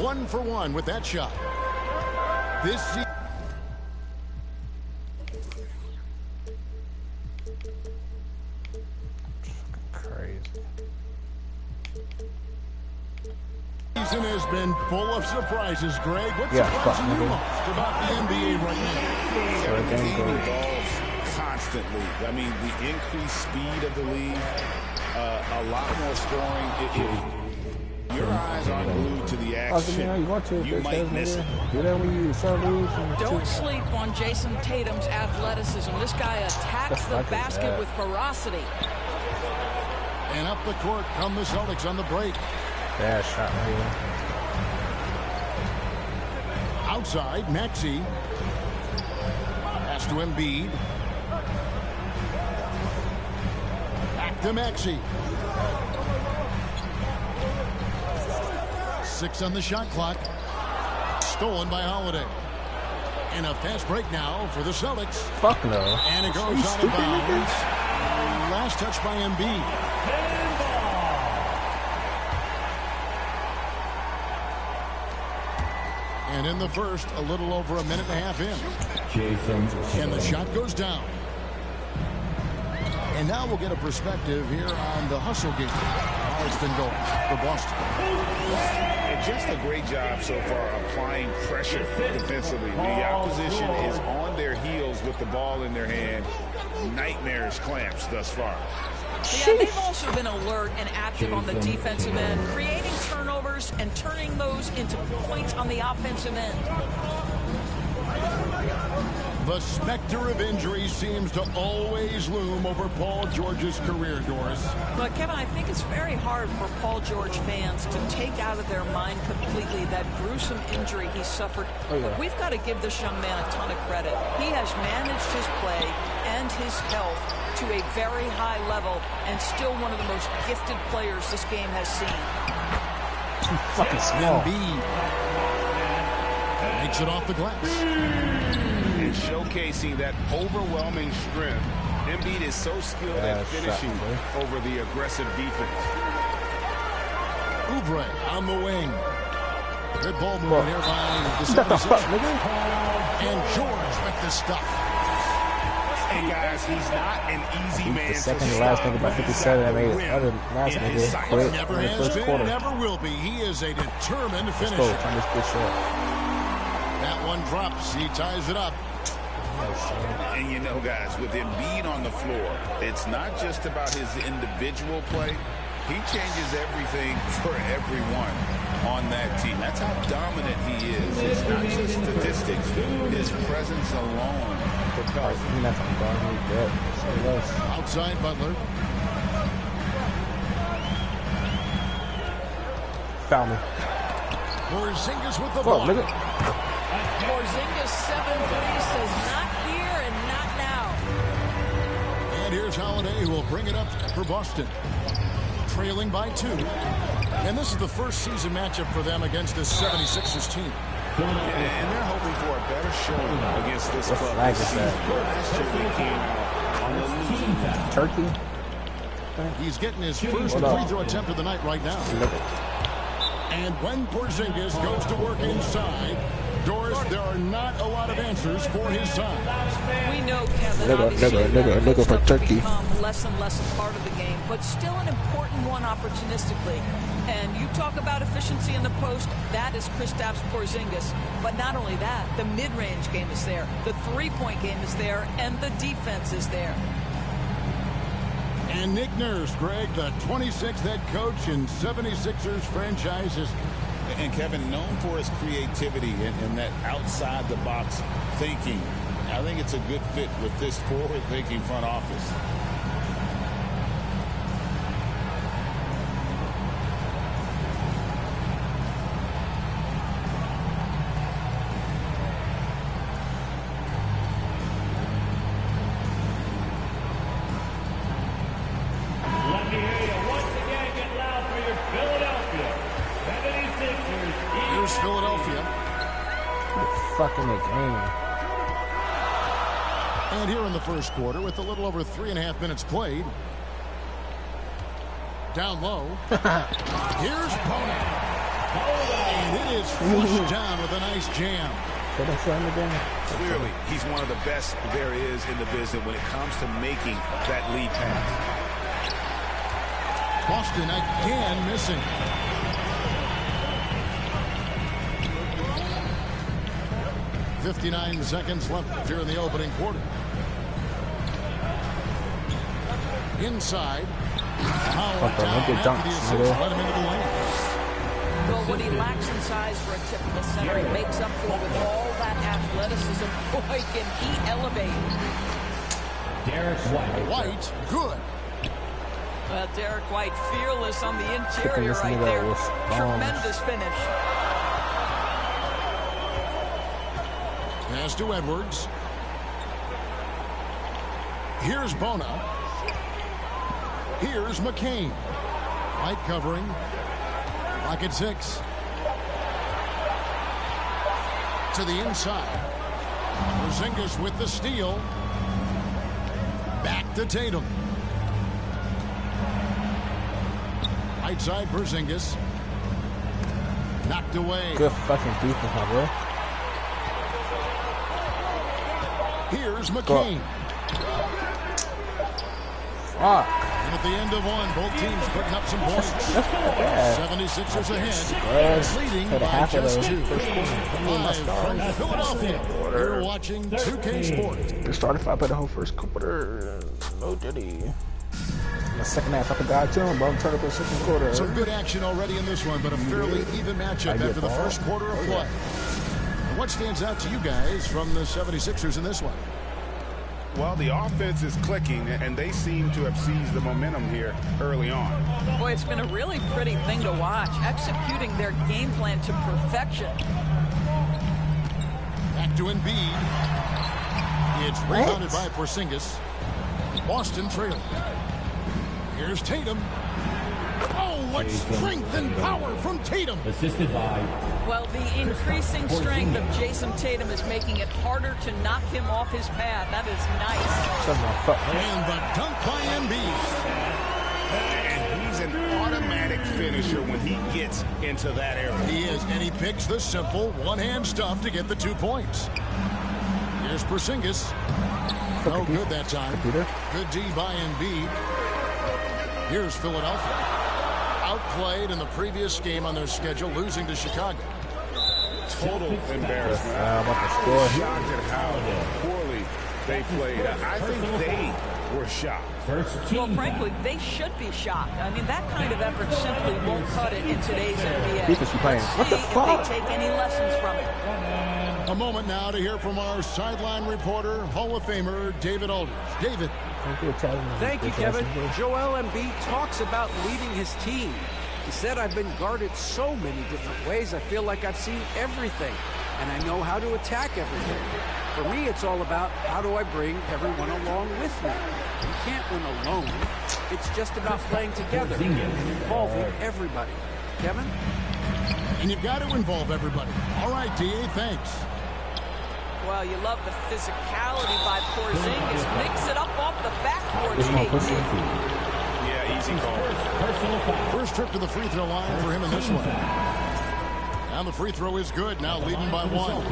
1 for 1 with that shot. season has been full of surprises, Greg. What's surprising you most about the NBA right now? The game evolves constantly. I mean, the increased speed of the league, a lot more scoring. Your eyes aren't glued to the action. You might miss it. Don't sleep on Jason Tatum's athleticism. This guy attacks the basket with ferocity. And up the court come the Celtics on the break. Yeah, shot right here. Outside, Maxey. Pass to Embiid. Back to Maxey. 6 on the shot clock. Stolen by Holiday. And a fast break now for the Celtics. Fuck no. And it goes out of bounds. Last touch by Embiid. And in the first, a little over a minute and a half in. And the shot goes down. And now we'll get a perspective here on the hustle game. How it's been going for Boston. And just a great job so far applying pressure defensively. The opposition is on their heels with the ball in their hand. Nightmarish clamps thus far. Yeah, they've also been alert and active on the defensive end, creating turnovers and turning those into points on the offensive end. The specter of injury seems to always loom over Paul George's career, Doris. But, Kevin, I think it's very hard for Paul George fans to take out of their mind completely that gruesome injury he suffered. But we've got to give this young man a ton of credit. He has managed his play and his health to a very high level and still one of the most gifted players this game has seen. Too fucking small. Embiid makes it off the glass. And showcasing that overwhelming strength. Embiid is so skilled at finishing over the aggressive defense. Oubre on the wing. Good ball movement here by the 76ers. And George with the stuff. And guys, he's not an easy man the second to last nigga by 57 that made it. Other last nigga quit never in the has first been, quarter. never will be. He is a determined Let's finisher. go. Turn this bitch up. That one drops. He ties it up. And you know, guys, with Embiid on the floor, it's not just about his individual play. He changes everything for everyone on that team. That's how dominant he is. It's not just statistics. His presence alone propels him. Outside Butler. Foul me. Porzingis with the ball. Porzingis 7-3 says not here and not now. And here's Holiday, who will bring it up for Boston. Trailing by 2. And this is the first season matchup for them against this 76ers team. And they're hoping for a better showing against this club. Last year they came out on the losing. Turkey. He's getting his first free throw attempt of the night right now. And when Porzingis goes to work inside, Doris, there are not a lot of answers for his son. We know, Kevin, obviously, for Turkey. Become less and less a part of the game, but still an important one opportunistically. And you talk about efficiency in the post, that is Kristaps Porzingis. But not only that, the mid-range game is there, the three-point game is there, and the defense is there. And Nick Nurse, Greg, the 26th head coach in 76ers franchise history. And Kevin, known for his creativity and that outside-the-box thinking. I think it's a good fit with this forward-thinking front office. Fucking the game. And here in the first quarter, with a little over 3.5 minutes played. Down low. Here's Kodak. And it is flushed down with a nice jam. Clearly, he's one of the best there is in the business when it comes to making that lead pass. Boston again missing. 59 seconds left here in the opening quarter. Inside. Howard down after the assist. Let him into the lane. Well, what he lacks in size for a typical center, he makes up for with all that athleticism. Boy, can he elevate. Derek White, good. Well, Derek White, fearless on the interior right there. Tremendous finish. Pass to Edwards. Here's Bona. Here's McCain. White covering. Lock at 6. To the inside. Porzingis with the steal. Back to Tatum. Right side, Porzingis. Knocked away. Good fucking defense, my boy. Here's McCain. Fuck. And at the end of one, both teams putting up some points. 76ers ahead. Leading by just 2. Live from Philadelphia. You're watching 2K Sports. They started 5 by the whole first quarter. No diddy. The second half, I forgot to him, but turn up the second quarter. Some good action already in this one, but a fairly even matchup after the first quarter of play. And what stands out to you guys from the 76ers in this one? Well, the offense is clicking, and they seem to have seized the momentum here early on. Boy, it's been a really pretty thing to watch, executing their game plan to perfection. Back to Embiid. It's rebounded by Porzingis. Boston trailing. Here's Tatum. Oh, what strength and power from Tatum. Assisted by. Well, the increasing strength of Jason Tatum is making it harder to knock him off his path. That is nice. And the dunk by Embiid. And he's an automatic finisher when he gets into that area. He is, and he picks the simple one-hand stuff to get the 2 points. Here's Porzingis. No good that time. Good D by Embiid. Here's Philadelphia. Outplayed in the previous game on their schedule, losing to Chicago. Total embarrassment. I'm about to score. Shocked at how poorly they played. I think they were shocked. Well, frankly, they should be shocked. I mean, that kind of effort simply won't cut it in today's NBA. Let's see if they take any lessons from it. A moment now to hear from our sideline reporter, Hall of Famer David Aldridge. David. Thank you, Kevin. Joel Embiid talks about leading his team. He said, I've been guarded so many different ways, I feel like I've seen everything, and I know how to attack everything. For me, it's all about how do I bring everyone along with me. You can't win alone. It's just about playing together and involving everybody. Kevin? And you've got to involve everybody. All right, D.A., thanks. Well, you love the physicality by Porzingis. Mix it up off the backboard. Yeah, easy call. First trip to the free throw line for him in this one. And the free throw is good, now leading by 1.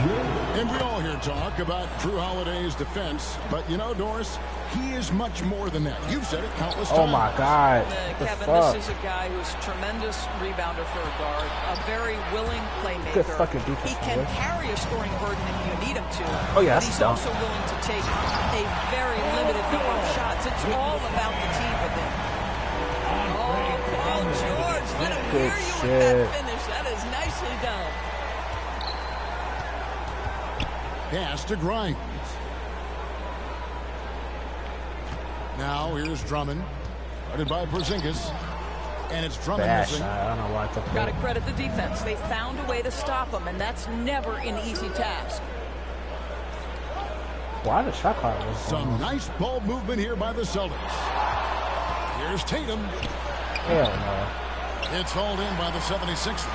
And we all hear talk about Drew Holiday's defense, but you know, Doris, he is much more than that. You've said it countless times. Oh my God. Kevin, this is a guy who's a tremendous rebounder for a guard, a very willing playmaker. Good fucking defense, he can carry a scoring burden if you need him to. Oh yeah, but that's he's dumb. also willing to take a very limited number of shots. It's all about the team with him. Oh, Paul George, let him hear you with that finish. That is nicely done. Pass to Grimes. Now here's Drummond. Guarded by Porzingis. And it's Drummond missing. I don't know why I took that. Got to credit the defense. They found a way to stop him, and that's never an easy task. Why the shot clock was some nice ball movement here by the Celtics. Here's Tatum. Hell no. It's hauled in by the 76ers.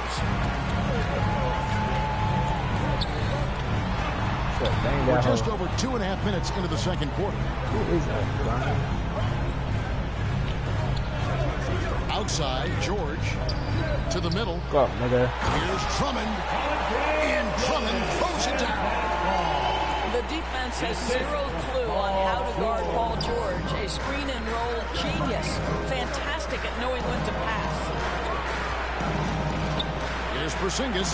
We're just over 2.5 minutes into the second quarter. Who is that, Brian? Outside, George to the middle. Go up, nigga. Here's Drummond. And Drummond throws it down. The defense has zero clue on how to guard Paul George. A screen and roll genius. Fantastic at knowing when to pass. Here's Porzingis.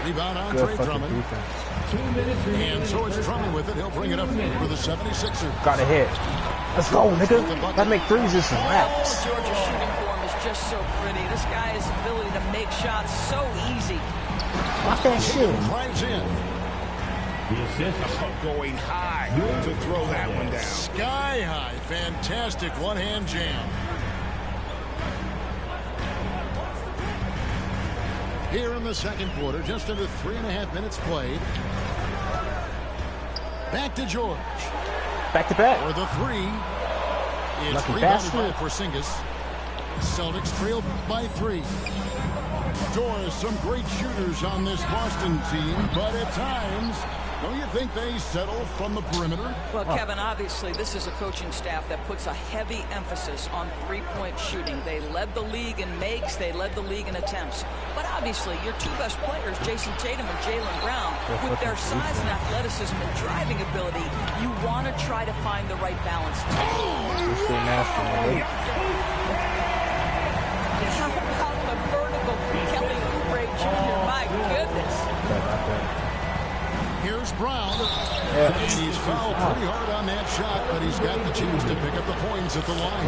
Rebound on Good Trey fucking Drummond. defense. And so it's Drummond with it. He'll bring it up for the 76ers. Got a hit. Let's go, nigga. That make threes is some raps. Georgia's shooting form is just so pretty. This guy has the ability to make shots so easy. Watch that shit. Drives in. Going high to throw that one down. Sky high. Fantastic one-hand jam. Here in the second quarter, just under 3.5 minutes played. Back to George. Back to back. For the three. It's Lucky rebounded by bastard. Porzingis. Celtics trail by 3. Doris, some great shooters on this Boston team, but at times, don't you think they settle from the perimeter? Well, Kevin, obviously, this is a coaching staff that puts a heavy emphasis on three-point shooting. They led the league in makes. They led the league in attempts. But obviously, your two best players, Jason Tatum and Jaylen Brown, with their size and athleticism and driving ability, you want to try to find the right balance. How about the vertical Kelly Oubre Jr.? My goodness. Here's Brown. And he's fouled pretty hard on that shot, but he's got the chance to pick up the points at the line.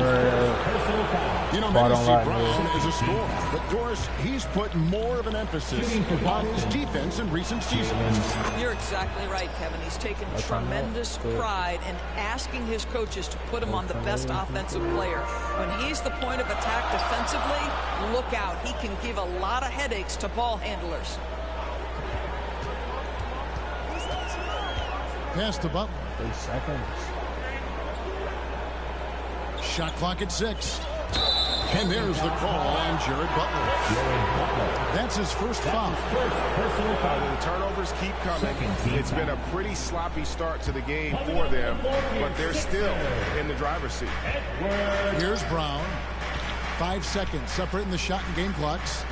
You know, many see Brown as a scorer, but Doris, he's put more of an emphasis on his defense in recent seasons. You're exactly right, Kevin. He's taken tremendous pride in asking his coaches to put him on the best offensive player. When he's the point of attack defensively, look out. He can give a lot of headaches to ball handlers. Pass to Butler. 3 seconds. Shot clock at 6. And there's the call on Jared Butler. That's his first foul. The turnovers keep coming. It's been a pretty sloppy start to the game for them, but they're still in the driver's seat. Here's Brown. 5 seconds separating the shot and game clocks.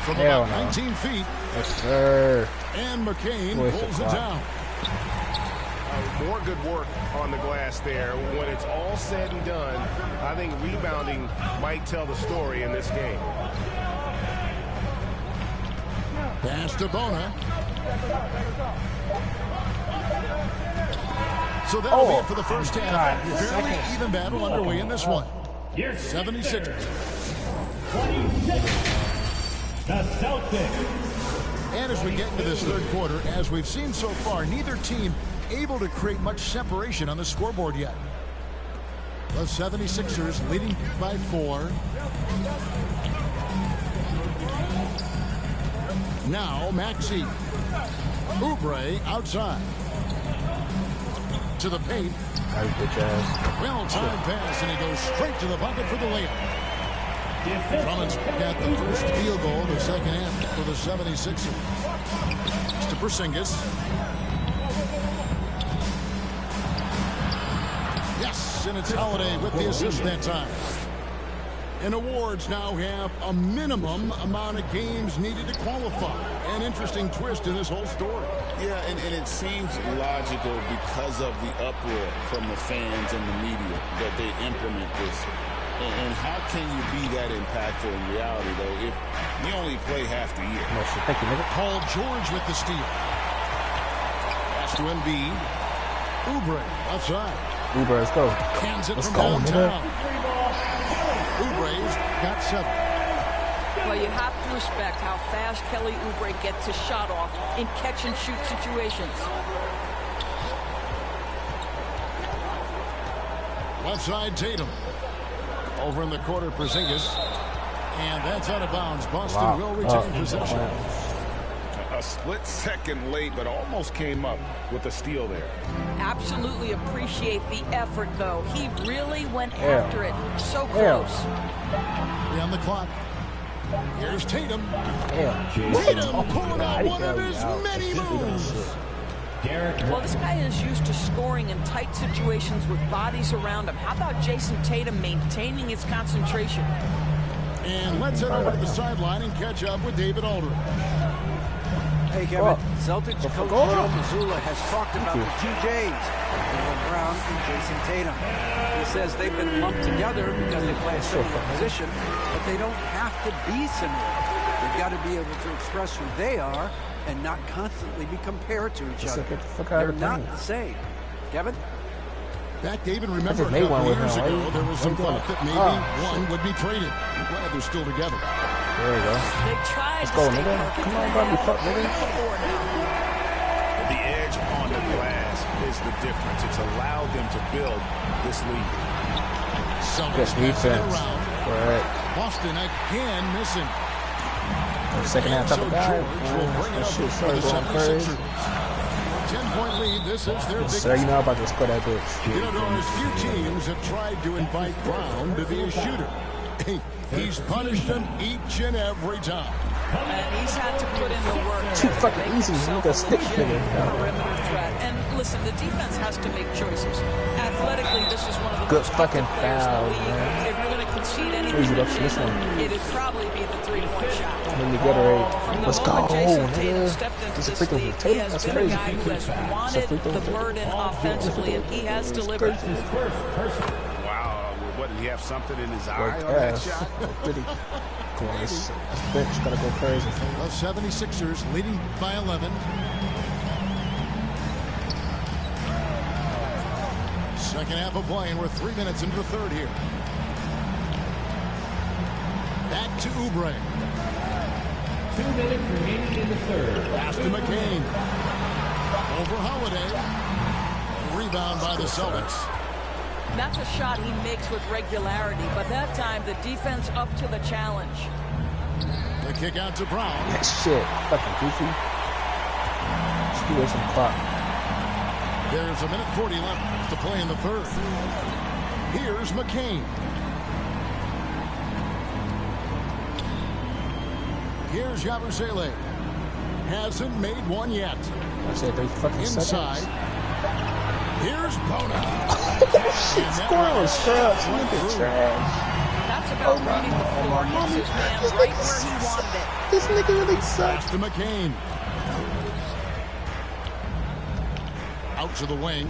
From about 19 feet. Yes, sir. And McCain pulls it down. More good work on the glass there. When it's all said and done, I think rebounding might tell the story in this game. Pass to Bona. So that'll be it for the first half. Fairly even battle underway in this one. 76. The Celtics. And as we get into this third quarter, as we've seen so far, neither team able to create much separation on the scoreboard yet. The 76ers leading by 4. Now Maxey. Oubre outside. To the paint. Well-timed pass, and he goes straight to the bucket for the layup. Drummond's got the first field goal of the second half for the 76ers. To Porzingis. Yes, and it's Holiday with the assist that time. And awards now have a minimum amount of games needed to qualify. An interesting twist in this whole story. Yeah, and it seems logical because of the uproar from the fans and the media that they implement this. And how can you be that impactful in reality, though, if you only play half the year? Thank you, nigga. Paul George with the steal. Pass to Embiid. Oubre outside. Oubre, let's go. Hands it Let's from go, downtown. nigga. Oubre's got 7. Well, you have to respect how fast Kelly Oubre gets his shot off in catch-and-shoot situations. Left side, Tatum. Over in the corner, Porzingis. And that's out of bounds. Boston will retain possession. A split second late, but almost came up with a steal there. Absolutely appreciate the effort, though. He really went after it. So close. On the clock. Here's Tatum. Tatum pulling out one of his many moves. Well, this guy is used to scoring in tight situations with bodies around him. How about Jason Tatum maintaining his concentration? And let's head over to the sideline and catch up with David Aldridge. Hey, Kevin. Celtics coach Joe Mazzulla has talked about the 2 J's. Brown and Jason Tatum. He says they've been lumped together because they play a similar position, but they don't have to be similar. They've got to be able to express who they are and not constantly be compared to each other. They're not the same. Kevin? Back, David, remember a couple years ago, there was some talk that maybe one would be traded. I'm glad they're still together. There you go. They tried Let's go, nigga. Come on, grab me, fuck, nigga. The edge on the glass is the difference. It's allowed them to build this lead. Good defense. Correct. Boston again missing. Second half, top of guy. That shit started going crazy. 10-point lead. This is their big. Sir, you know I'm about to score that bitch. You know, there's few teams have tried to invite Brown to be a shooter. He's punished them each and every time. And he's had to put in the work. Too fucking easy. You got stick figure. Perimeter threat. And listen, the defense has to make choices. Athletically, this is one of the good most fucking players in the foul, league. man. If you're going to concede anything, it'd probably be the three-point shot. Let me get her. Let's go, nigga. This is freaking he has been a guy who has wanted the burden offensively, and he has delivered. Wow, what, did he have something in his eye on that shot? Come on, this bench gotta go crazy. The 76ers leading by 11. Second half of play, and we're 3 minutes into the third here. Back to Oubre. 2 minutes remaining in the third. Pass to McCain. Over Holiday. Rebound by the Celtics. That's a shot he makes with regularity, but that time the defense up to the challenge. The kick out to Brown. That shit, fucking goofy. Just give us some clock. There's a minute 40 left to play in the third. Here's McCain. Here's Yabusele. Hasn't made one yet. I said 3 fucking inside. seconds. Here's Bona. Shit, scoring scraps. Look at trash. That's about reading the floor. Hits his man right where he wanted it. This nigga really sucks. To McCain. Out to the wing.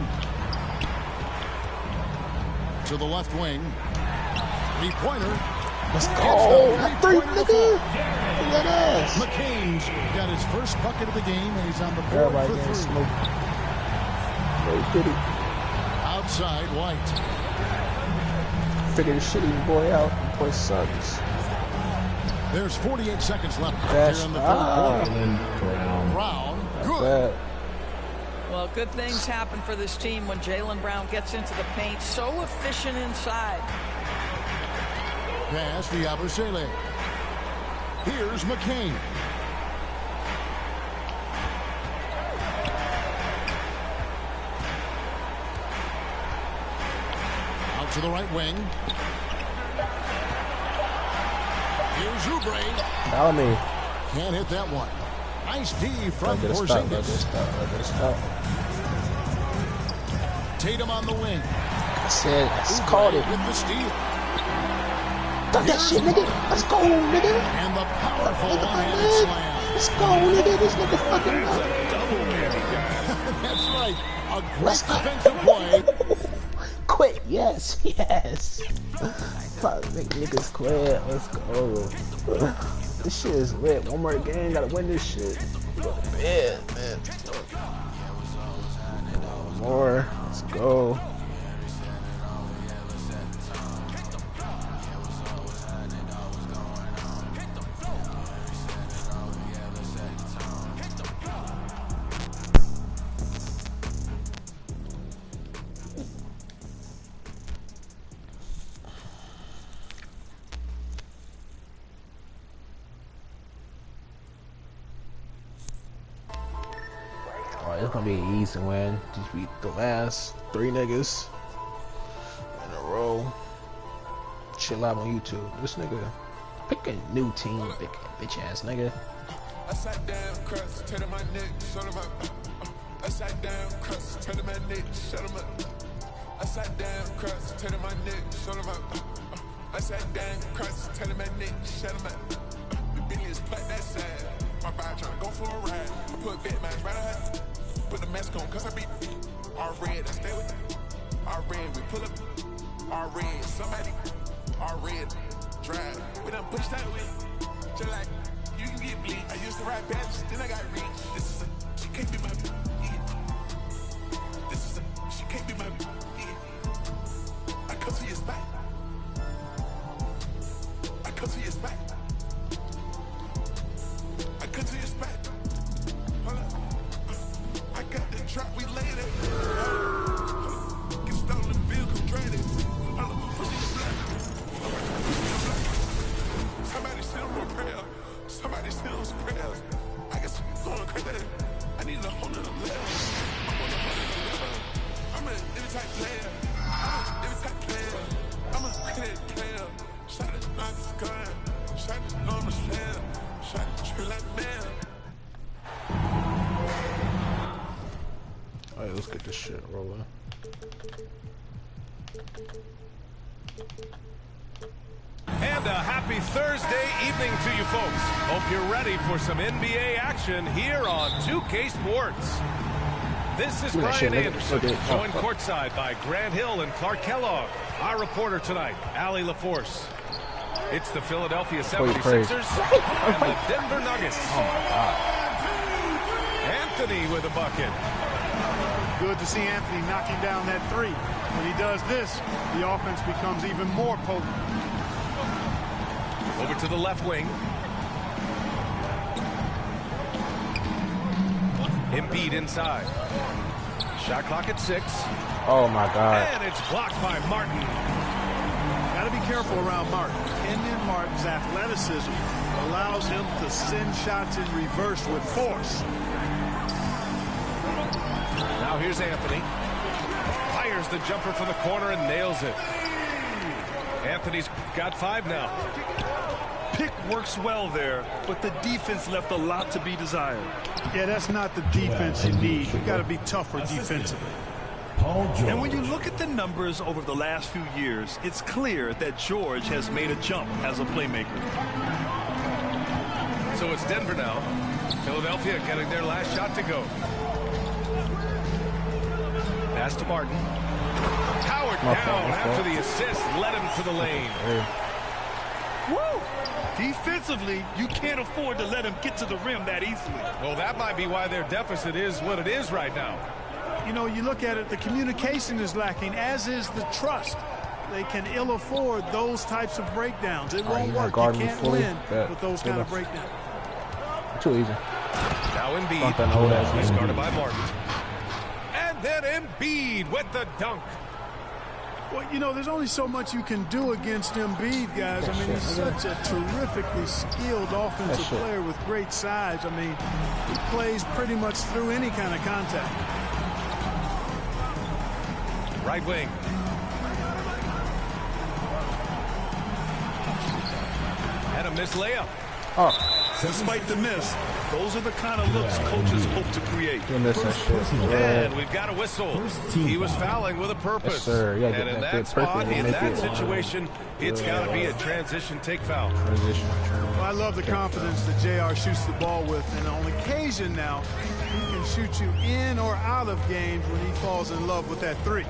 To the left wing. Three-pointer. Let's go. Three, nigga. That ass. McCain's got his first bucket of the game, and he's on the board for 3. Outside, White. Figure the shitty boy out. Boy sucks. There's 48 seconds left That's here in the third quarter. Brown, good. Well, good things happen for this team when Jaylen Brown gets into the paint. So efficient inside. Pass to Yabusele. Here's McCain. Out to the right wing. Here's Oubre. Follow me. Can't hit that one. Nice D from Porzingis. Tatum on the wing. I said, I called it. With the steal. Got that shit, nigga. Let's go, nigga. And the powerful one-handed slam. Let's go, nigga. This nigga fucking up. That's right. A great defensive play. Quit. Yes. Yes. Fuck, make niggas quit. Let's go. This shit is lit. One more game. Gotta win this shit. Go to bed, man. One more. Let's go. It's gonna be an easy win. Just beat the last 3 niggas in a row. Shit live on YouTube. This nigga pick a new team, bitch ass nigga. I sat down, crust, turn my neck, shut him up. I sat down, crust, turn my neck, shut him up. I sat down, crust, turn my neck, shut him up. I sat down, crust, turn my neck, shut him up. The Bentley is plat that side. My vibe tryna go for a ride. I put big man right ahead. Put the mask on, cause I be all red, I stay with that. our red, we pull up, our red, somebody, our red, drive. We done push that way, just like you can get bleed. I used to ride badges, then I got reach. This is a, she can't be my, yeah. This is a, she can't be my, yeah. I come to your spot. I come to your spot. I come to your spot. Hold up. I got the truck, we laid it. Get stolen vehicle, drain it. Hold up, pussy is black. Somebody send them repair. Somebody send them prayers. I guess I'm going crazy. I need a hold of them levels. I'm on a hold of them levels. I'm an every type player. I'm an every type player. I'm a credit player. Shot it on the gun. Shot it on the slam. Shot it true like man. Alright, let's get this shit rolling. And a happy Thursday evening to you folks. Hope you're ready for some NBA action here on 2K Sports. This is Brian Anderson, joined courtside by Grant Hill and Clark Kellogg. Our reporter tonight, Allie LaForce. It's the Philadelphia 76ers and the Denver Nuggets. Oh my God. Anthony with a bucket. Good to see Anthony knocking down that three. When he does this, the offense becomes even more potent. Over to the left wing. Embiid inside. Shot clock at 6. Oh my God. And it's blocked by Martin. Got to be careful around Martin. Kenyon Martin's athleticism allows him to send shots in reverse with force. Now here's Anthony. Fires the jumper from the corner and nails it. Anthony's got 5 now. Pick works well there, but the defense left a lot to be desired. Yeah, that's not the defense you need. You got to be tougher defensively. And when you look at the numbers over the last few years, it's clear that George has made a jump as a playmaker. So it's Denver now. Philadelphia getting their last shot to go. Pass to Martin. Howard down after the assist. Led him to the lane. Woo! Defensively, you can't afford to let him get to the rim that easily. Well, that might be why their deficit is what it is right now. You know, you look at it, the communication is lacking, as is the trust. They can ill afford those types of breakdowns. It won't work. You can't win with those kind of breakdowns. Too easy. Now Embiid. He's guarded by Martin. And then Embiid with the dunk. Well, you know, there's only so much you can do against Embiid, guys. I mean, he's such a terrifically skilled offensive player with great size. I mean, he plays pretty much through any kind of contact. Right wing. And a missed layup. Despite the miss, those are the kind of looks coaches hope to create. And we've got a whistle. He was fouling with a purpose. And in that spot, in that situation, it's got to be a transition take foul. Well, I love the confidence that JR shoots the ball with. And on occasion now, he can shoot you in or out of games when he falls in love with that three.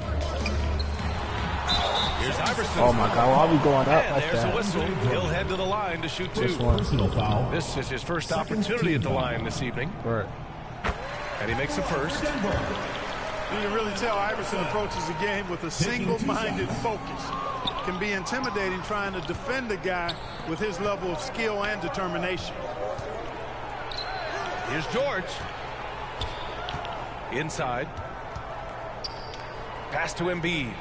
Here's Iverson. Oh my God, why are we going up and like there's that? a whistle. He'll head to the line to shoot 2. This is his first opportunity at the line this evening. Right. And he makes the first. You can really tell Iverson approaches the game with a single-minded focus. It can be intimidating trying to defend a guy with his level of skill and determination. Here's George. Inside. Pass to Embiid.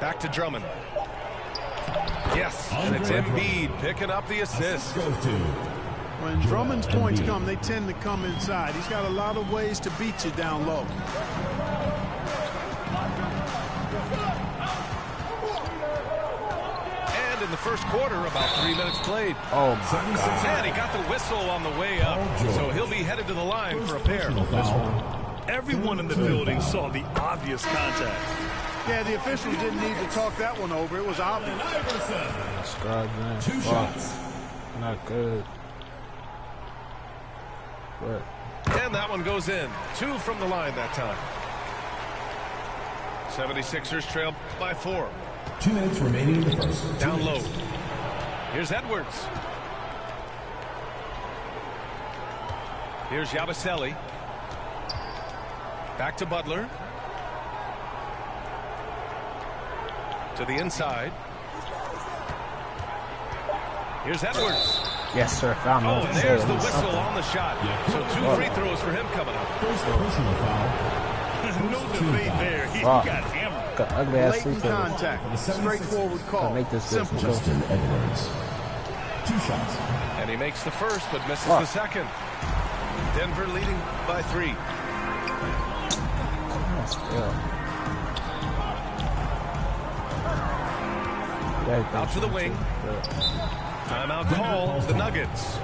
Back to Drummond. Yes, and it's Embiid picking up the assist. When Drummond's points come, they tend to come inside. He's got a lot of ways to beat you down low. And in the first quarter, about 3 minutes played. Oh my God. And he got the whistle on the way up, so he'll be headed to the line for a pair. Everyone in the building saw the obvious contact. Yeah, the officials didn't need to talk that one over. It was obvious. Two shots. Not good. But. And And that one goes in. 2 from the line that time. 76ers trail by 4. 2 minutes remaining in the first. Down low. Here's Edwards. Here's Yabusele. Back to Butler. To the inside. Here's Edwards. Yes, sir. Found him. And there's the whistle on the shot. So 2 free throws for him coming up. First personal foul. No debate there. He got hammered. Got ugly ass free Blatant throw. contact. Straightforward call. Make this Simple. Justin Edwards. 2 shots. And he makes the first, but misses the second. Denver leading by 3. Out to the wing. Timeout call, the Nuggets.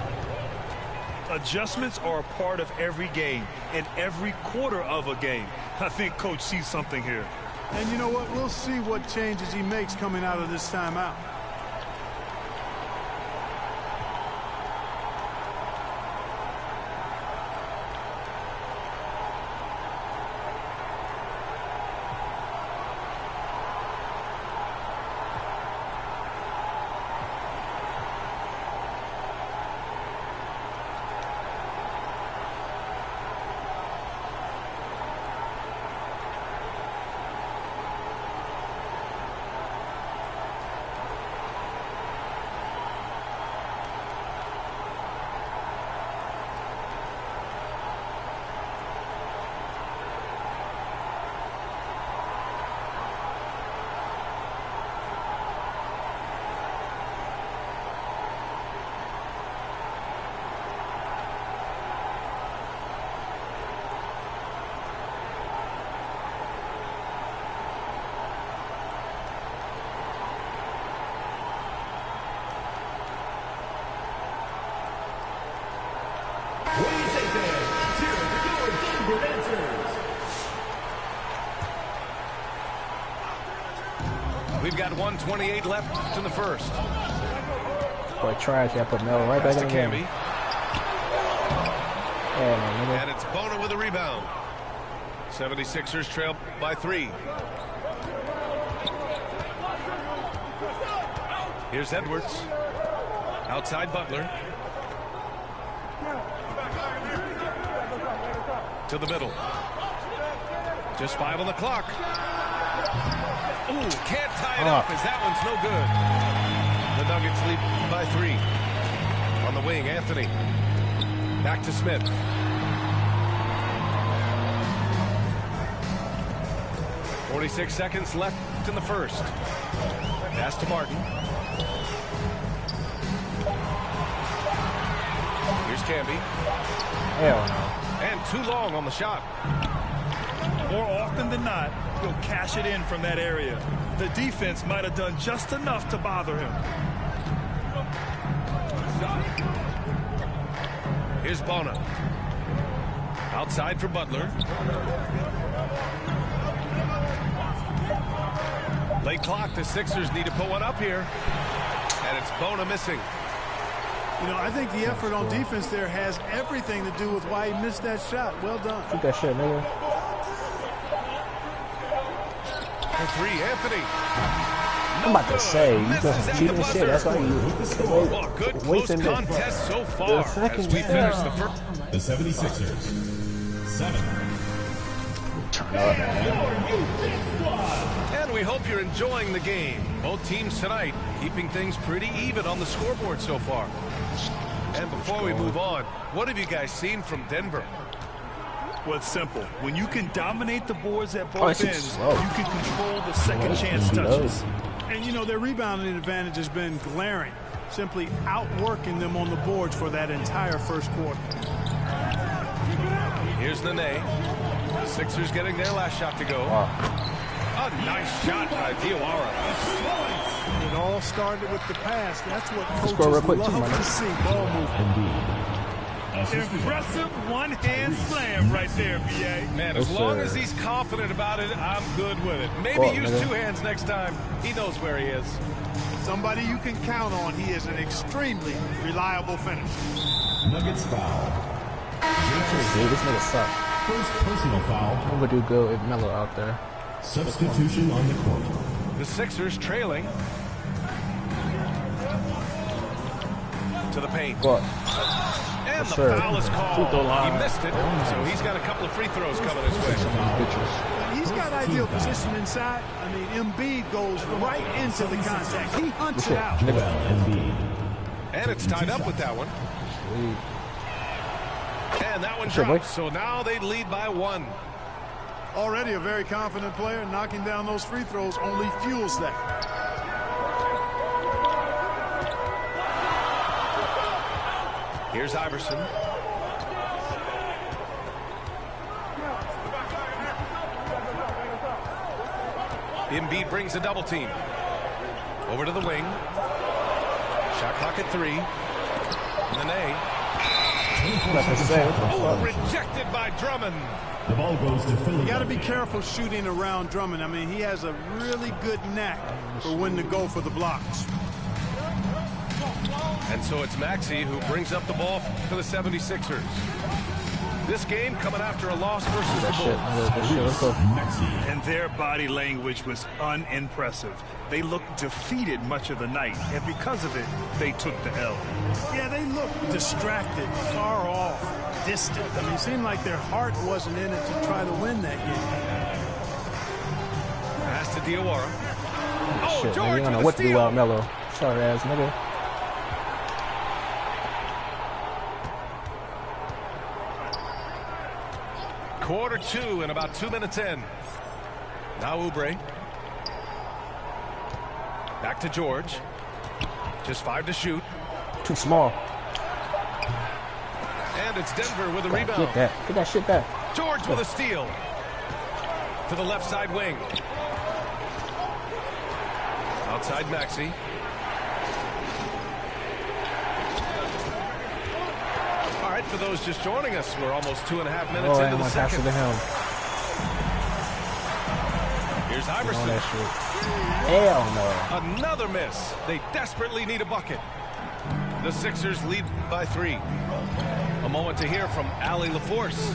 Adjustments are a part of every game and every quarter of a game. I think Coach sees something here. And you know what? We'll see what changes he makes coming out of this timeout. We've got 1:28 left in the first. Boy, trash. I put Mel right back in the game. And it's Bona with a rebound. 76ers trail by 3. Here's Edwards. Outside Butler. To the middle. Just 5 on the clock. Ooh, can't tie it up as that one's no good. The Nuggets lead by 3. On the wing, Anthony. Back to Smith. .46 seconds left in the first. Pass to Martin. Here's Camby. Hell no. And too long on the shot. More often than not, he'll cash it in from that area. The defense might have done just enough to bother him. Here's Bona. Outside for Butler. Late clock, the Sixers need to put one up here. And it's Bona missing. You know, I think the effort on defense there has everything to do with why he missed that shot. Well done. Shoot that shit, nigga. For 3, Anthony. I'm about to say, you got cheating shit. That's why you Good close contest so far as we finish the first. The 76ers. 7. Turn up, man. And we hope you're enjoying the game. Both teams tonight keeping things pretty even on the scoreboard so far. And before we move on, what have you guys seen from Denver? Well, it's simple. When you can dominate the boards at both ends, you can control the second chance touches. And, you know, their rebounding advantage has been glaring, simply outworking them on the boards for that entire first quarter. Here's Nene. The Sixers getting their last shot to go. A nice shot by Diawara. It all started with the pass. That's what coaches love to see, ball movement. Impressive one-hand slam right there, B.A. Man, as long as he's confident about it, I'm good with it. Maybe use 2 hands next time. He knows where he is. Somebody you can count on. He is an extremely reliable finisher. Nuggets foul. This nigga suck. First personal foul. I'm gonna do good with Melo out there. Substitution on the court. The Sixers trailing. To the paint. What? And yes, the foul is called. He missed it, so he's got a couple of free throws coming his way. He's got ideal position inside. I mean, Embiid goes right into the contact. He hunts it out. And it's tied up with that one. And that one drops, so now they lead by 1. Already a very confident player. Knocking down those free throws only fuels that. Here's Iverson. Embiid brings a double team. Over to the wing. Shot clock at 3. Nene. Rejected by Drummond. The ball goes to Philly. You got to be careful shooting around Drummond. I mean, he has a really good knack for when to go for the blocks. And so it's Maxey who brings up the ball for the 76ers. This game coming after a loss versus the Bulls. And their body language was unimpressive. They looked defeated much of the night, and because of it, they took the L. Yeah, they looked distracted, far off, distant. I mean, it seemed like their heart wasn't in it to try to win that game. Pass to Diawara. Oh, shit, George, man, you don't know what to do without Melo. Sorry, ass nigga. Quarter 2 and about 2 minutes in. Now Oubre. Back to George. Just 5 to shoot. Too small. And it's Denver with a rebound. Get that. Get that shit back. George with a steal. To the left side wing. Outside Maxey. All right, for those just joining us, we're almost 2.5 minutes into the second. Here's Iverson. Hell no. Another miss. They desperately need a bucket. The Sixers lead by 3. A moment to hear from Allie LaForce.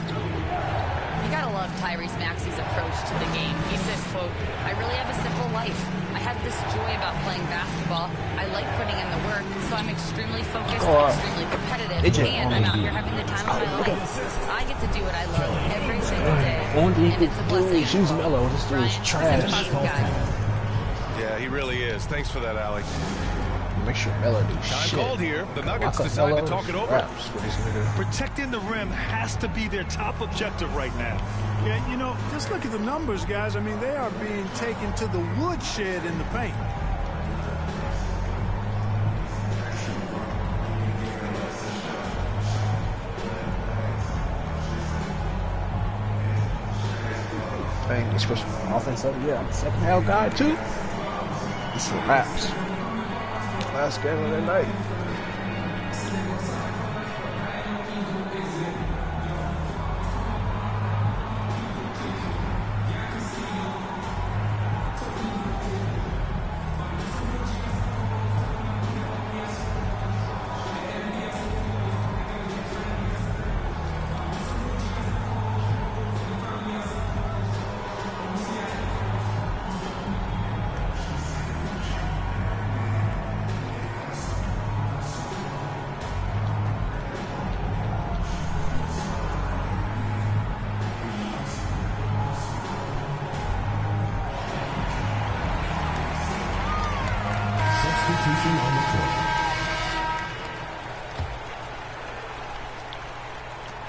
You gotta love Tyrese Maxey's approach to the game. He says, quote, I really have a simple life. I have this joy about playing basketball. I like putting in the work, so I'm extremely focused, extremely competitive, and I'm out here having the time of my life. I get to do what I love every single day, and it's a blessing. She's Melo. This dude is trash. Yeah, he really is. Thanks for that, Alex. Make sure Melo do Time shit. called here. The Nuggets decide to talk it over. Protecting the rim has to be their top objective right now. Yeah, you know, just look at the numbers, guys. I mean, they are being taken to the woodshed in the paint. Hey, especially offensive. Yeah, I'm a second half guy too. It's some raps. Last game of the night.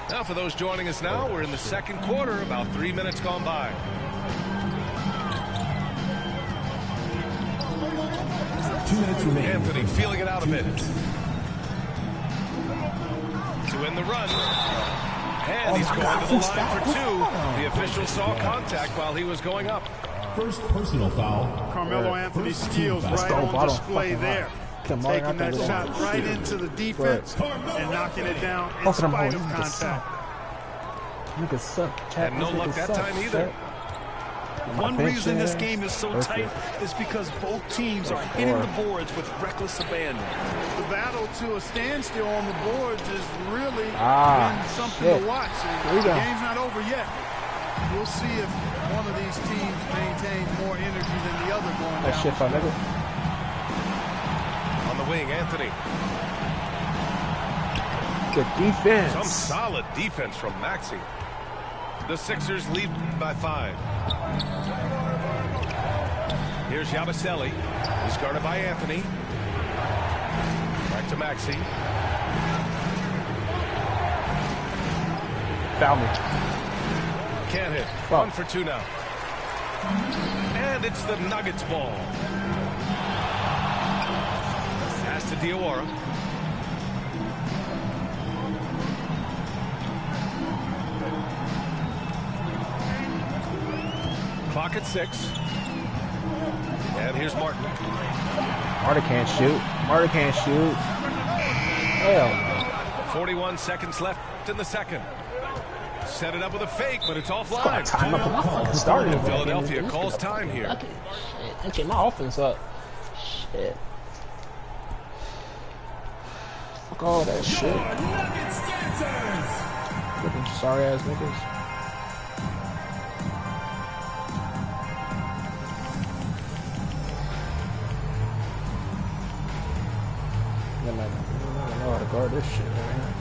Now, for those joining us now, we're in the second quarter, about 3 minutes gone by. Anthony feeling it out a bit. To win the run. And he's going to the line for 2. The official saw contact while he was going up. First personal foul. Carmelo Anthony's skills right on display there. Taking that shot right into the defense and knocking it down in spite of contact. Niggas suck. And no luck that time either. One reason this game is so tight is because both teams are hitting the boards with reckless abandon. The battle to a standstill on the boards is really been something to watch. The game's not over yet. We'll see if one of these teams maintains more energy than the other going down. On the wing, Anthony. Good defense. Some solid defense from Maxey. The Sixers lead by 5. Here's Yabusele. He's guarded by Anthony. Back to Maxey. Foul me. Can't hit. 1 for 2 now. And it's the Nuggets ball. Pass to Diawara. Clock at 6. And here's Martin. Martin can't shoot. Martin can't shoot. Hell no. 41 seconds left in the second. Set it up with a fake, but it's offline. Time up my fucking starting. Philadelphia calls time here. Shit, get my offense up. Shit. Fuck all that shit. Fucking sorry ass niggas. I don't know how to guard this shit, man.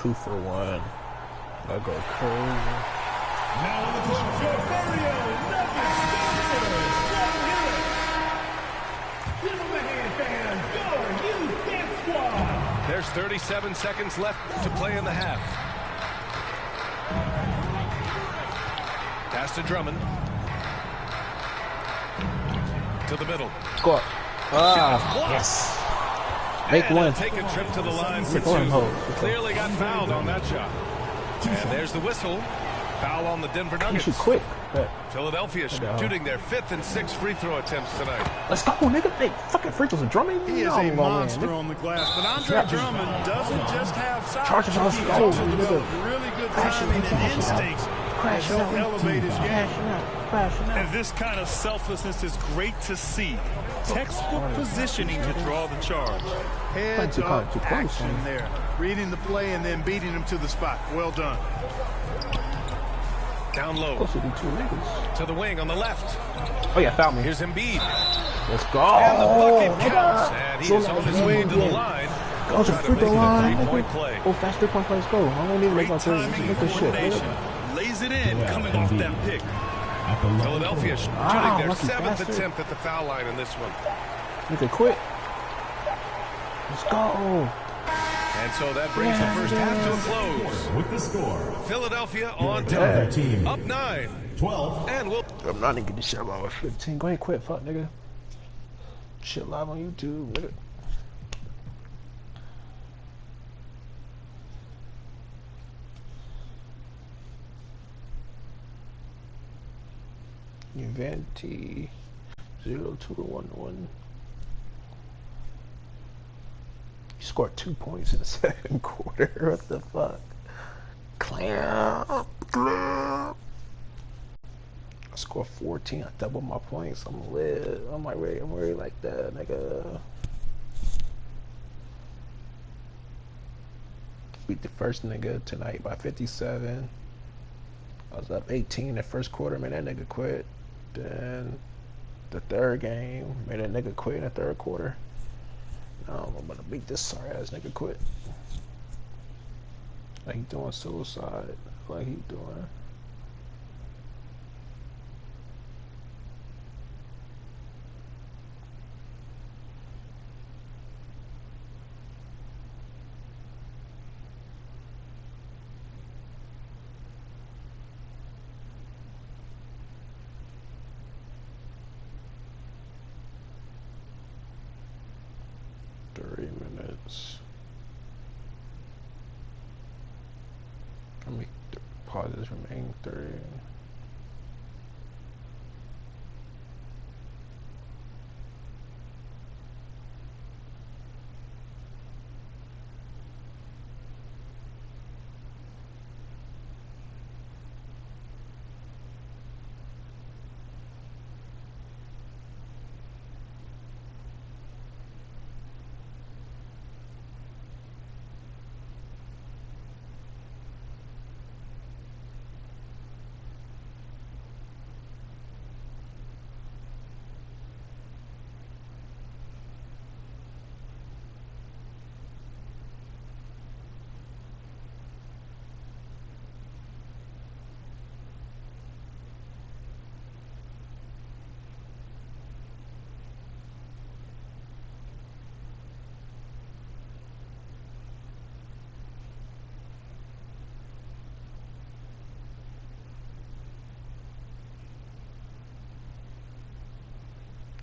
Two for one. I go crazy. Now on the court, Joe Ferrio, Nuggets dancers. Give him a hand, fans. Go, you dance squad. There's 37 seconds left to play in the half. Pass to Drummond. To the middle. Score. Ah, yes. Make one. Take a trip to the line for 2. Clearly got fouled on that shot. And there's the whistle. Foul on the Denver Nuggets. Shoot quick. Philadelphia shooting their 5th and 6th free throw attempts tonight. Let's go, nigga. Hey, fucking free throws. Drummond. He is a monster on the glass. But Andre Drummond doesn't just have size. He also develops really good timing and instincts that help elevate his game. And this kind of selflessness is great to see. Textbook positioning to draw the charge. Heads up action there. Reading the play and then beating him to the spot. Well done. Down low. To the wing on the left. Oh, yeah, foul me. Here's Embiid. Let's go. And the bucket counts. And he is on his way to the line. Go to the free throw line. Play. Oh, fast 3-point play. Let's go. I don't need to make my third. Make this shit. Lays it in, coming off that pick. Philadelphia shooting their 7th attempt at the foul line in this one. Make it quick. Let's go. And so that brings the first half to a close. With the score. Philadelphia on top. Up 9-12. And we'll... I'm not gonna get this shit live with 15. Go ahead, quit. Fuck, nigga. Shit live on YouTube, nigga. Vanity 0-2-1-1. He scored 2 points in the second quarter. What the fuck? Clamp. I scored 14. I doubled my points. I'm lit. I'm like, I'm really like that, nigga. Beat the first nigga tonight by 57. I was up 18 in the first quarter. Man, that nigga quit. Then the third game, made that nigga quit in the third quarter. I'm about to beat this sorry ass nigga quit. Like he doing suicide. Like he doing. Let me pause this remaining 30.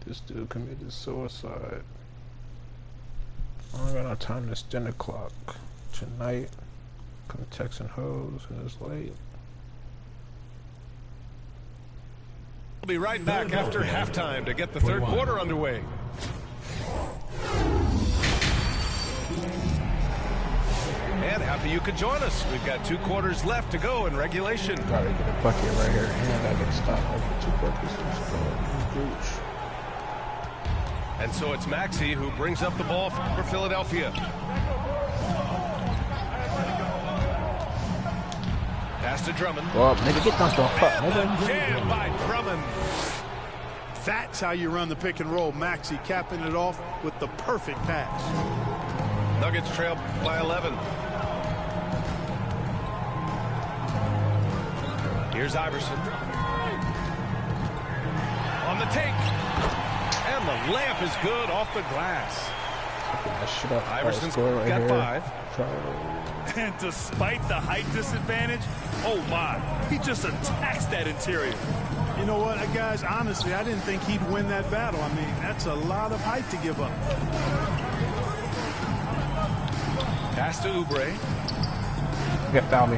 This dude committed suicide. I don't got no time to stand the clock tonight. Come texting hoes and it's late. We'll be right back after halftime to get the third quarter underway. And happy you could join us. We've got 2 quarters left to go in regulation. Gotta get a bucket right here, and I gotta stop over 2 buckets. And so it's Maxey who brings up the ball for Philadelphia. Pass to Drummond. Well, nigga, get dunked on. Fuck, nigga. Jam by Drummond. That's how you run the pick and roll. Maxey capping it off with the perfect pass. Nuggets trail by 11. Here's Iverson. On the take. And the layup is good off the glass. Iverson's right got here. 5. And despite the height disadvantage, oh my, he just attacks that interior. You know what, guys, honestly, I didn't think he'd win that battle. I mean, that's a lot of height to give up. Pass to Oubre. You got foul me.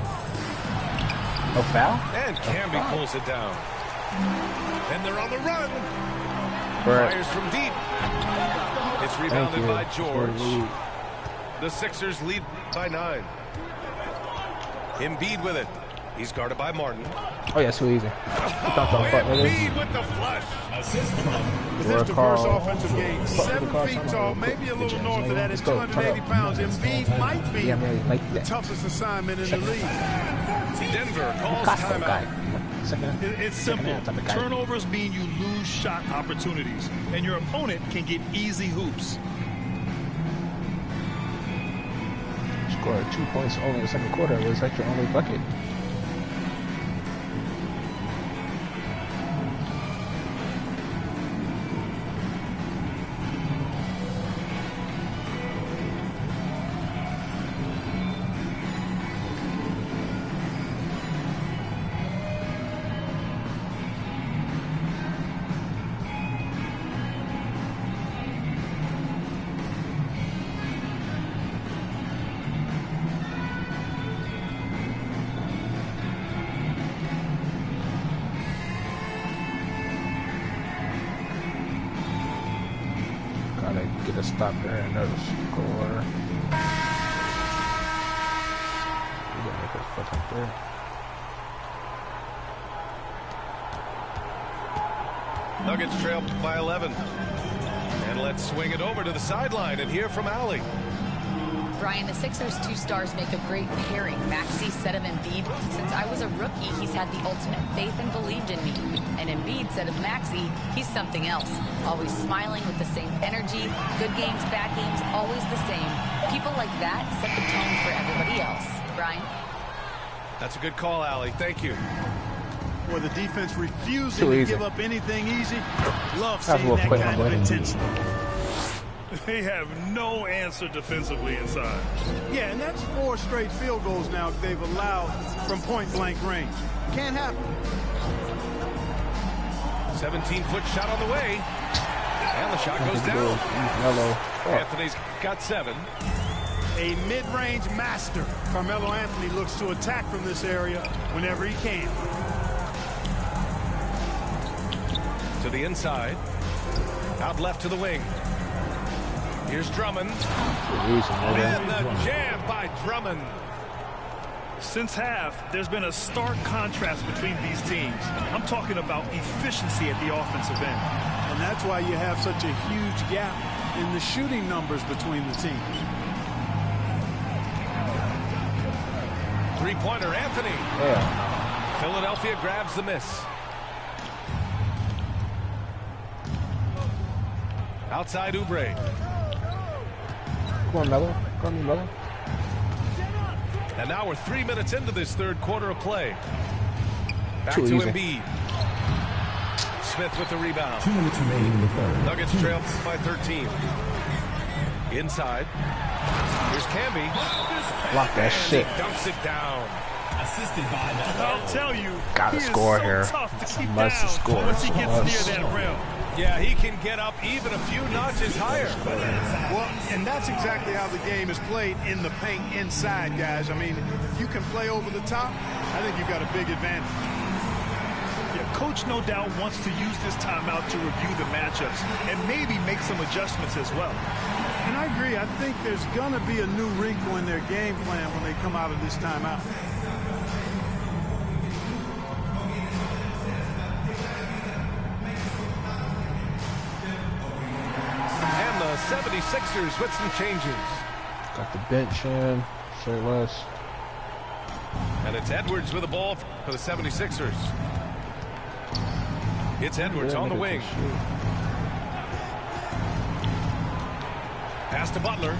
No foul? And Camby pulls it down. And they're on the run. Right. Fires from deep. It's rebounded by George. The Sixers lead by 9. Embiid with it. He's guarded by Martin. Oh yeah, so easy. Embiid with the flush. This is the first offensive game. 7 feet tall, maybe a little north of that. It's 280 pounds. Embiid might be the toughest assignment in the league. Denver calls timeout. It's simple. Turnovers mean you lose shot opportunities, and your opponent can get easy hoops. Scored 2 points only in the second quarter. It was like your only bucket. Get a stop there and another score. Make a fucking there. Nuggets trail by 11. And let's swing it over to the sideline and hear from Allie. Brian, the Sixers' two stars make a great pairing. Maxey said of Embiid, since I was a rookie, he's had the ultimate faith and believed in me. And Embiid said of Maxey, he's something else. Always smiling with the same energy. Good games, bad games, always the same. People like that set the tone for everybody else. Brian? That's a good call, Allie. Thank you. Well, the defense refusing to give up anything easy. Love seeing that kind of intensity. They have no answer defensively inside. Yeah, and that's 4 straight field goals now they've allowed from point-blank range. Can't happen. 17-foot shot on the way. And the shot goes down. Anthony's got 7. A mid-range master. Carmelo Anthony looks to attack from this area whenever he can. To the inside. Out left to the wing. Here's Drummond. And the jam by Drummond. Since half, there's been a stark contrast between these teams. I'm talking about efficiency at the offensive end. And that's why you have such a huge gap in the shooting numbers between the teams. Three-pointer, Anthony. Yeah. Philadelphia grabs the miss. Outside Oubre. Come on, Melo. Come on, Melo. And now we're 3 minutes into this third quarter of play. Back Too to easy. Embiid. Smith with the rebound. 2 minutes remaining in the third. Nuggets trail by 13. Inside. Here's Camby. Block that shit. Dunks it down. Assisted by I'll tell you, gotta score here. Must score. Once he gets near that rim. Yeah, he can get up even a few notches higher. Well, and that's exactly how the game is played in the paint inside, guys. I mean, if you can play over the top, I think you've got a big advantage. Yeah, Coach no doubt wants to use this timeout to review the matchups and maybe make some adjustments as well. And I agree. I think there's going to be a new wrinkle in their game plan when they come out of this timeout. And the 76ers with some changes. Got the bench in. Sure was. And it's Edwards with the ball for the 76ers. It's Edwards on the wing. Pass to Butler.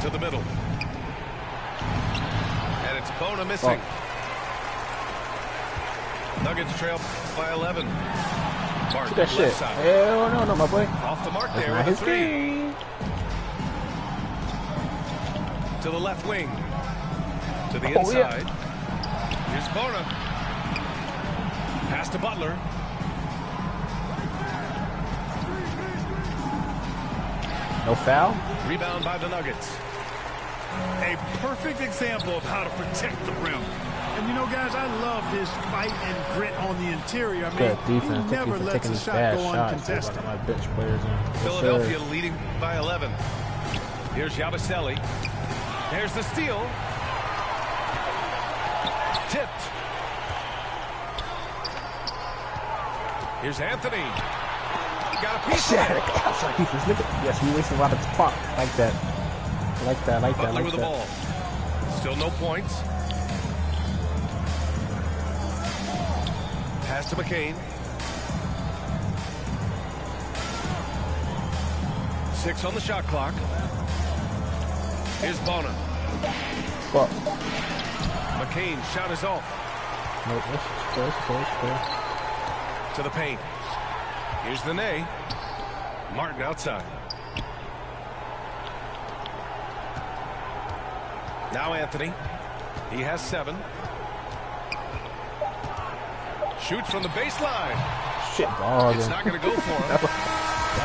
To the middle. And it's Bona missing. Nuggets trail by 11. Mark, that shit. Hell no, my boy. Off the mark That's there not with a his 3. game. To the left wing. To the inside. Here's Bona. Pass to Butler. No foul. Rebound by the Nuggets. A perfect example of how to protect the rim. And you know, guys, I love his fight and grit on the interior. I mean, Good defense. he never lets a shot go uncontested. My bench players in. Philadelphia leading by 11. Here's Yabusele. There's the steal. Tipped. Here's Anthony. Got a piece of it. Yes, we wasted a lot of clock. Like that. Like that. Like that. Butler Like with the that. ball. Still no points. Pass to McCain. 6 on the shot clock. Here's Bona. Fuck. McCain shot is off. No, close. To the paint. Here's the Nene. Martin outside. Now Anthony. He has 7. Shoots from the baseline. Shit, dog. It's not going to go for him.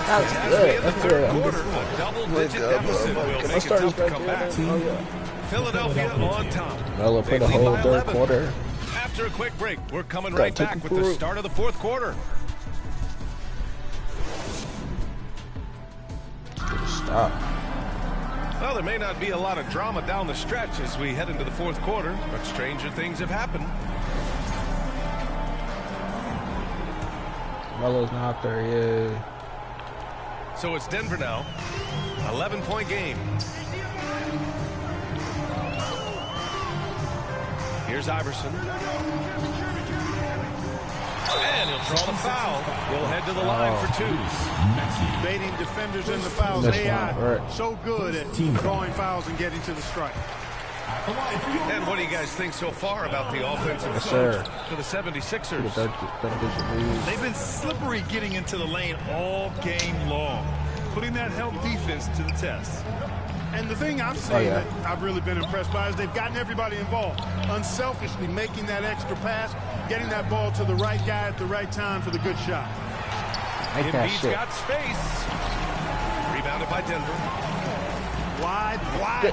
That's good. That's good. Quarter, a double-digit deficit will make it tough to come back. Philadelphia on top. Melo played the whole third quarter. After a quick break, we're coming right back with the start of the fourth quarter. Stop. Well, there may not be a lot of drama down the stretch as we head into the fourth quarter, but stranger things have happened. Melo's not there yet. So it's Denver now. 11-point game. Here's Iverson. And he'll draw the foul. He'll head to the line for two. Baiting defenders in the fouls. AI so good at drawing fouls and getting to the strike. And what do you guys think so far about the offensive approach for the 76ers? They've been slippery getting into the lane all game long, putting that help defense to the test. And the thing I've seen that I've really been impressed by is they've gotten everybody involved, unselfishly making that extra pass, getting that ball to the right guy at the right time for the good shot. Embiid's got space. Rebounded by Denver. Wide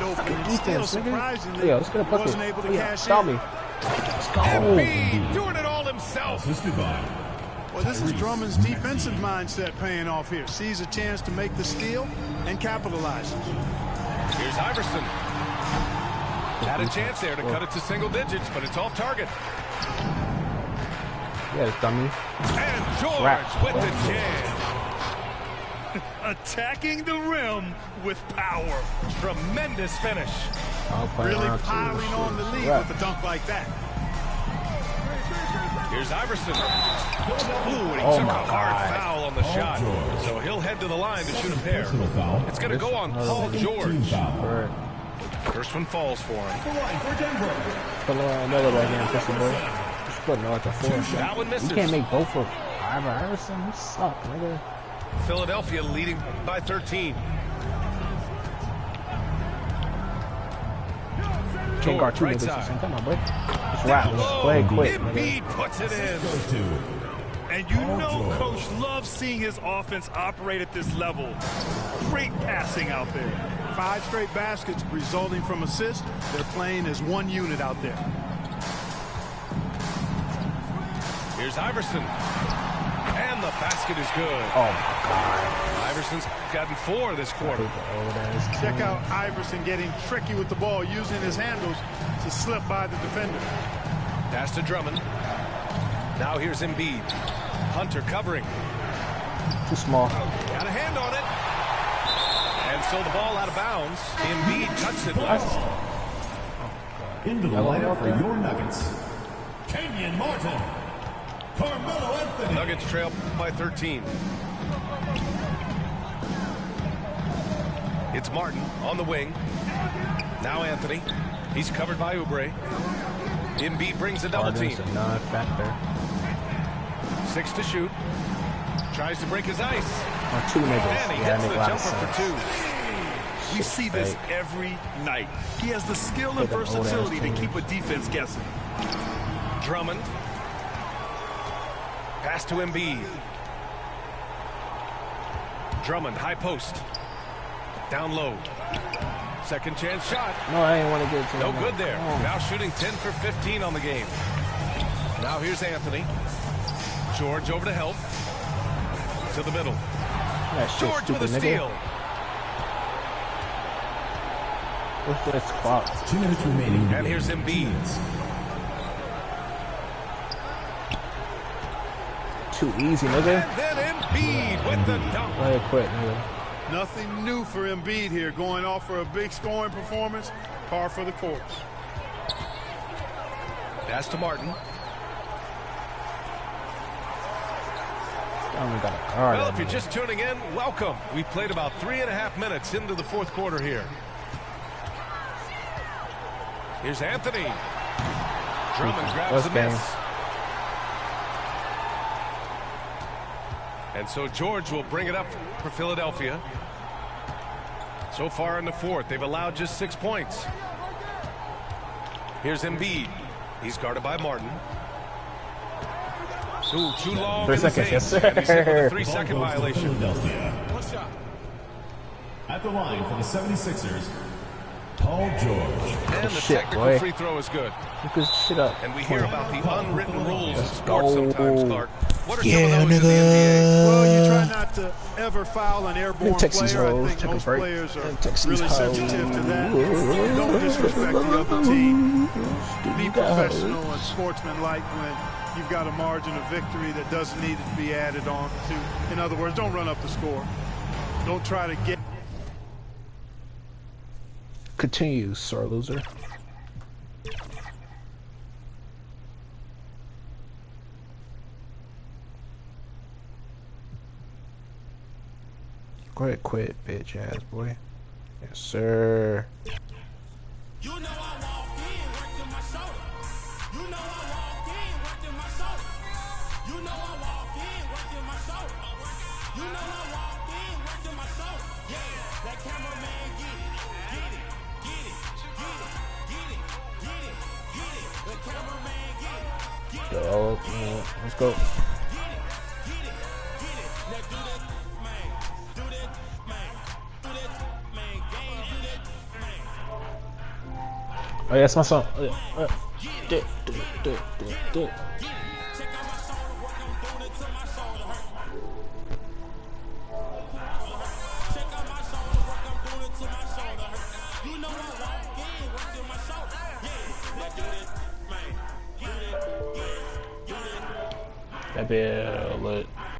open. And still surprisingly wasn't able to cash in. Embiid doing it all himself. Well, this is Drummond's defensive mindset paying off here. Sees a chance to make the steal and capitalize. Here's Iverson. Had a chance there to cut it to single digits, but it's off target. Yeah, dummy. And George with the jam. Attacking the rim with power. Tremendous finish. Really piling on the lead with a dunk like that. Here's Iverson. Ooh, and he took a hard foul on the shot. So he'll head to the line to shoot a pair. It's going to go on Paul George. First one falls for him. Another right hand, pussy boy. Just putting on the floor. That one misses. You can't make both of Iverson. You suck, nigga. Philadelphia leading by 13. Can't guard two niggas. Come on, boy. Just rap. Play quick. Embiid puts it in. And you know Coach loves seeing his offense operate at this level. Great passing out there. 5 straight baskets resulting from assists. They're playing as one unit out there. Here's Iverson. And the basket is good. Oh, my God. Iverson's gotten 4 this quarter. Check out Iverson getting tricky with the ball, using his handles to slip by the defender. Pass to Drummond. Now here's Embiid. Hunter covering. Too small. Got a hand on it. And so the ball out of bounds. Embiid cuts it. Into the lineup for your Nuggets, Kenyon Martin. Carmelo Anthony. Nuggets trail by 13. It's Martin on the wing. Now Anthony. He's covered by Oubre. Embiid brings a double team. 6 to shoot. Tries to break his ice. Two niggas. And he hits the jumper for 2. We see this every night. He has the skill and versatility to keep a defense guessing. Drummond. Pass to Embiid. Drummond, high post. Down low. Second chance shot. No, I didn't want to get it to no good there. Now shooting 10 for 15 on the game. Now here's Anthony. George over to help. To the middle. George with a steal. What's this clock? 2 minutes remaining. And here's Embiid. Too easy, nigga. And then Embiid with the dunk. Play quick, nigga. Nothing new for Embiid here. Going off for a big scoring performance. Par for the course. Pass to Martin. Well, if you're just tuning in, welcome. We played about 3.5 minutes into the fourth quarter here. Here's Anthony. Drummond grabs the miss. And so George will bring it up for Philadelphia. So far in the fourth, they've allowed just 6 points. Here's Embiid. He's guarded by Martin. Ooh, too long. 3 seconds, yes, sir. And he's hit with a 3-second violation. At the line for the 76ers, Paul George. And the technical free throw is good. Look this shit up. And we hear about the unwritten rules of sports sometimes, Clark. What are some of those in the NBA? Well, you try not to ever foul an airborne player. I think most players are really sensitive to that. Don't disrespect the other team. Be professional and sportsmanlike when you've got a margin of victory that doesn't need to be added on to. In other words, don't run up the score. Don't try to get. Continue, sore loser. Go ahead, quit, bitch ass boy. Yes, sir. You know I walk in, worked in my shoulder. You know I walk in, worked in my shoulder. You know I walk in, worked in my shoulder. You know I walk in, worked in my shoulder. Yeah, that cameraman get it, get it, get it, get it, get it, get it, get it. The cameraman get it, get it. Go, let's go. Oh yeah, that's my song. Oh, yeah. That bit lit.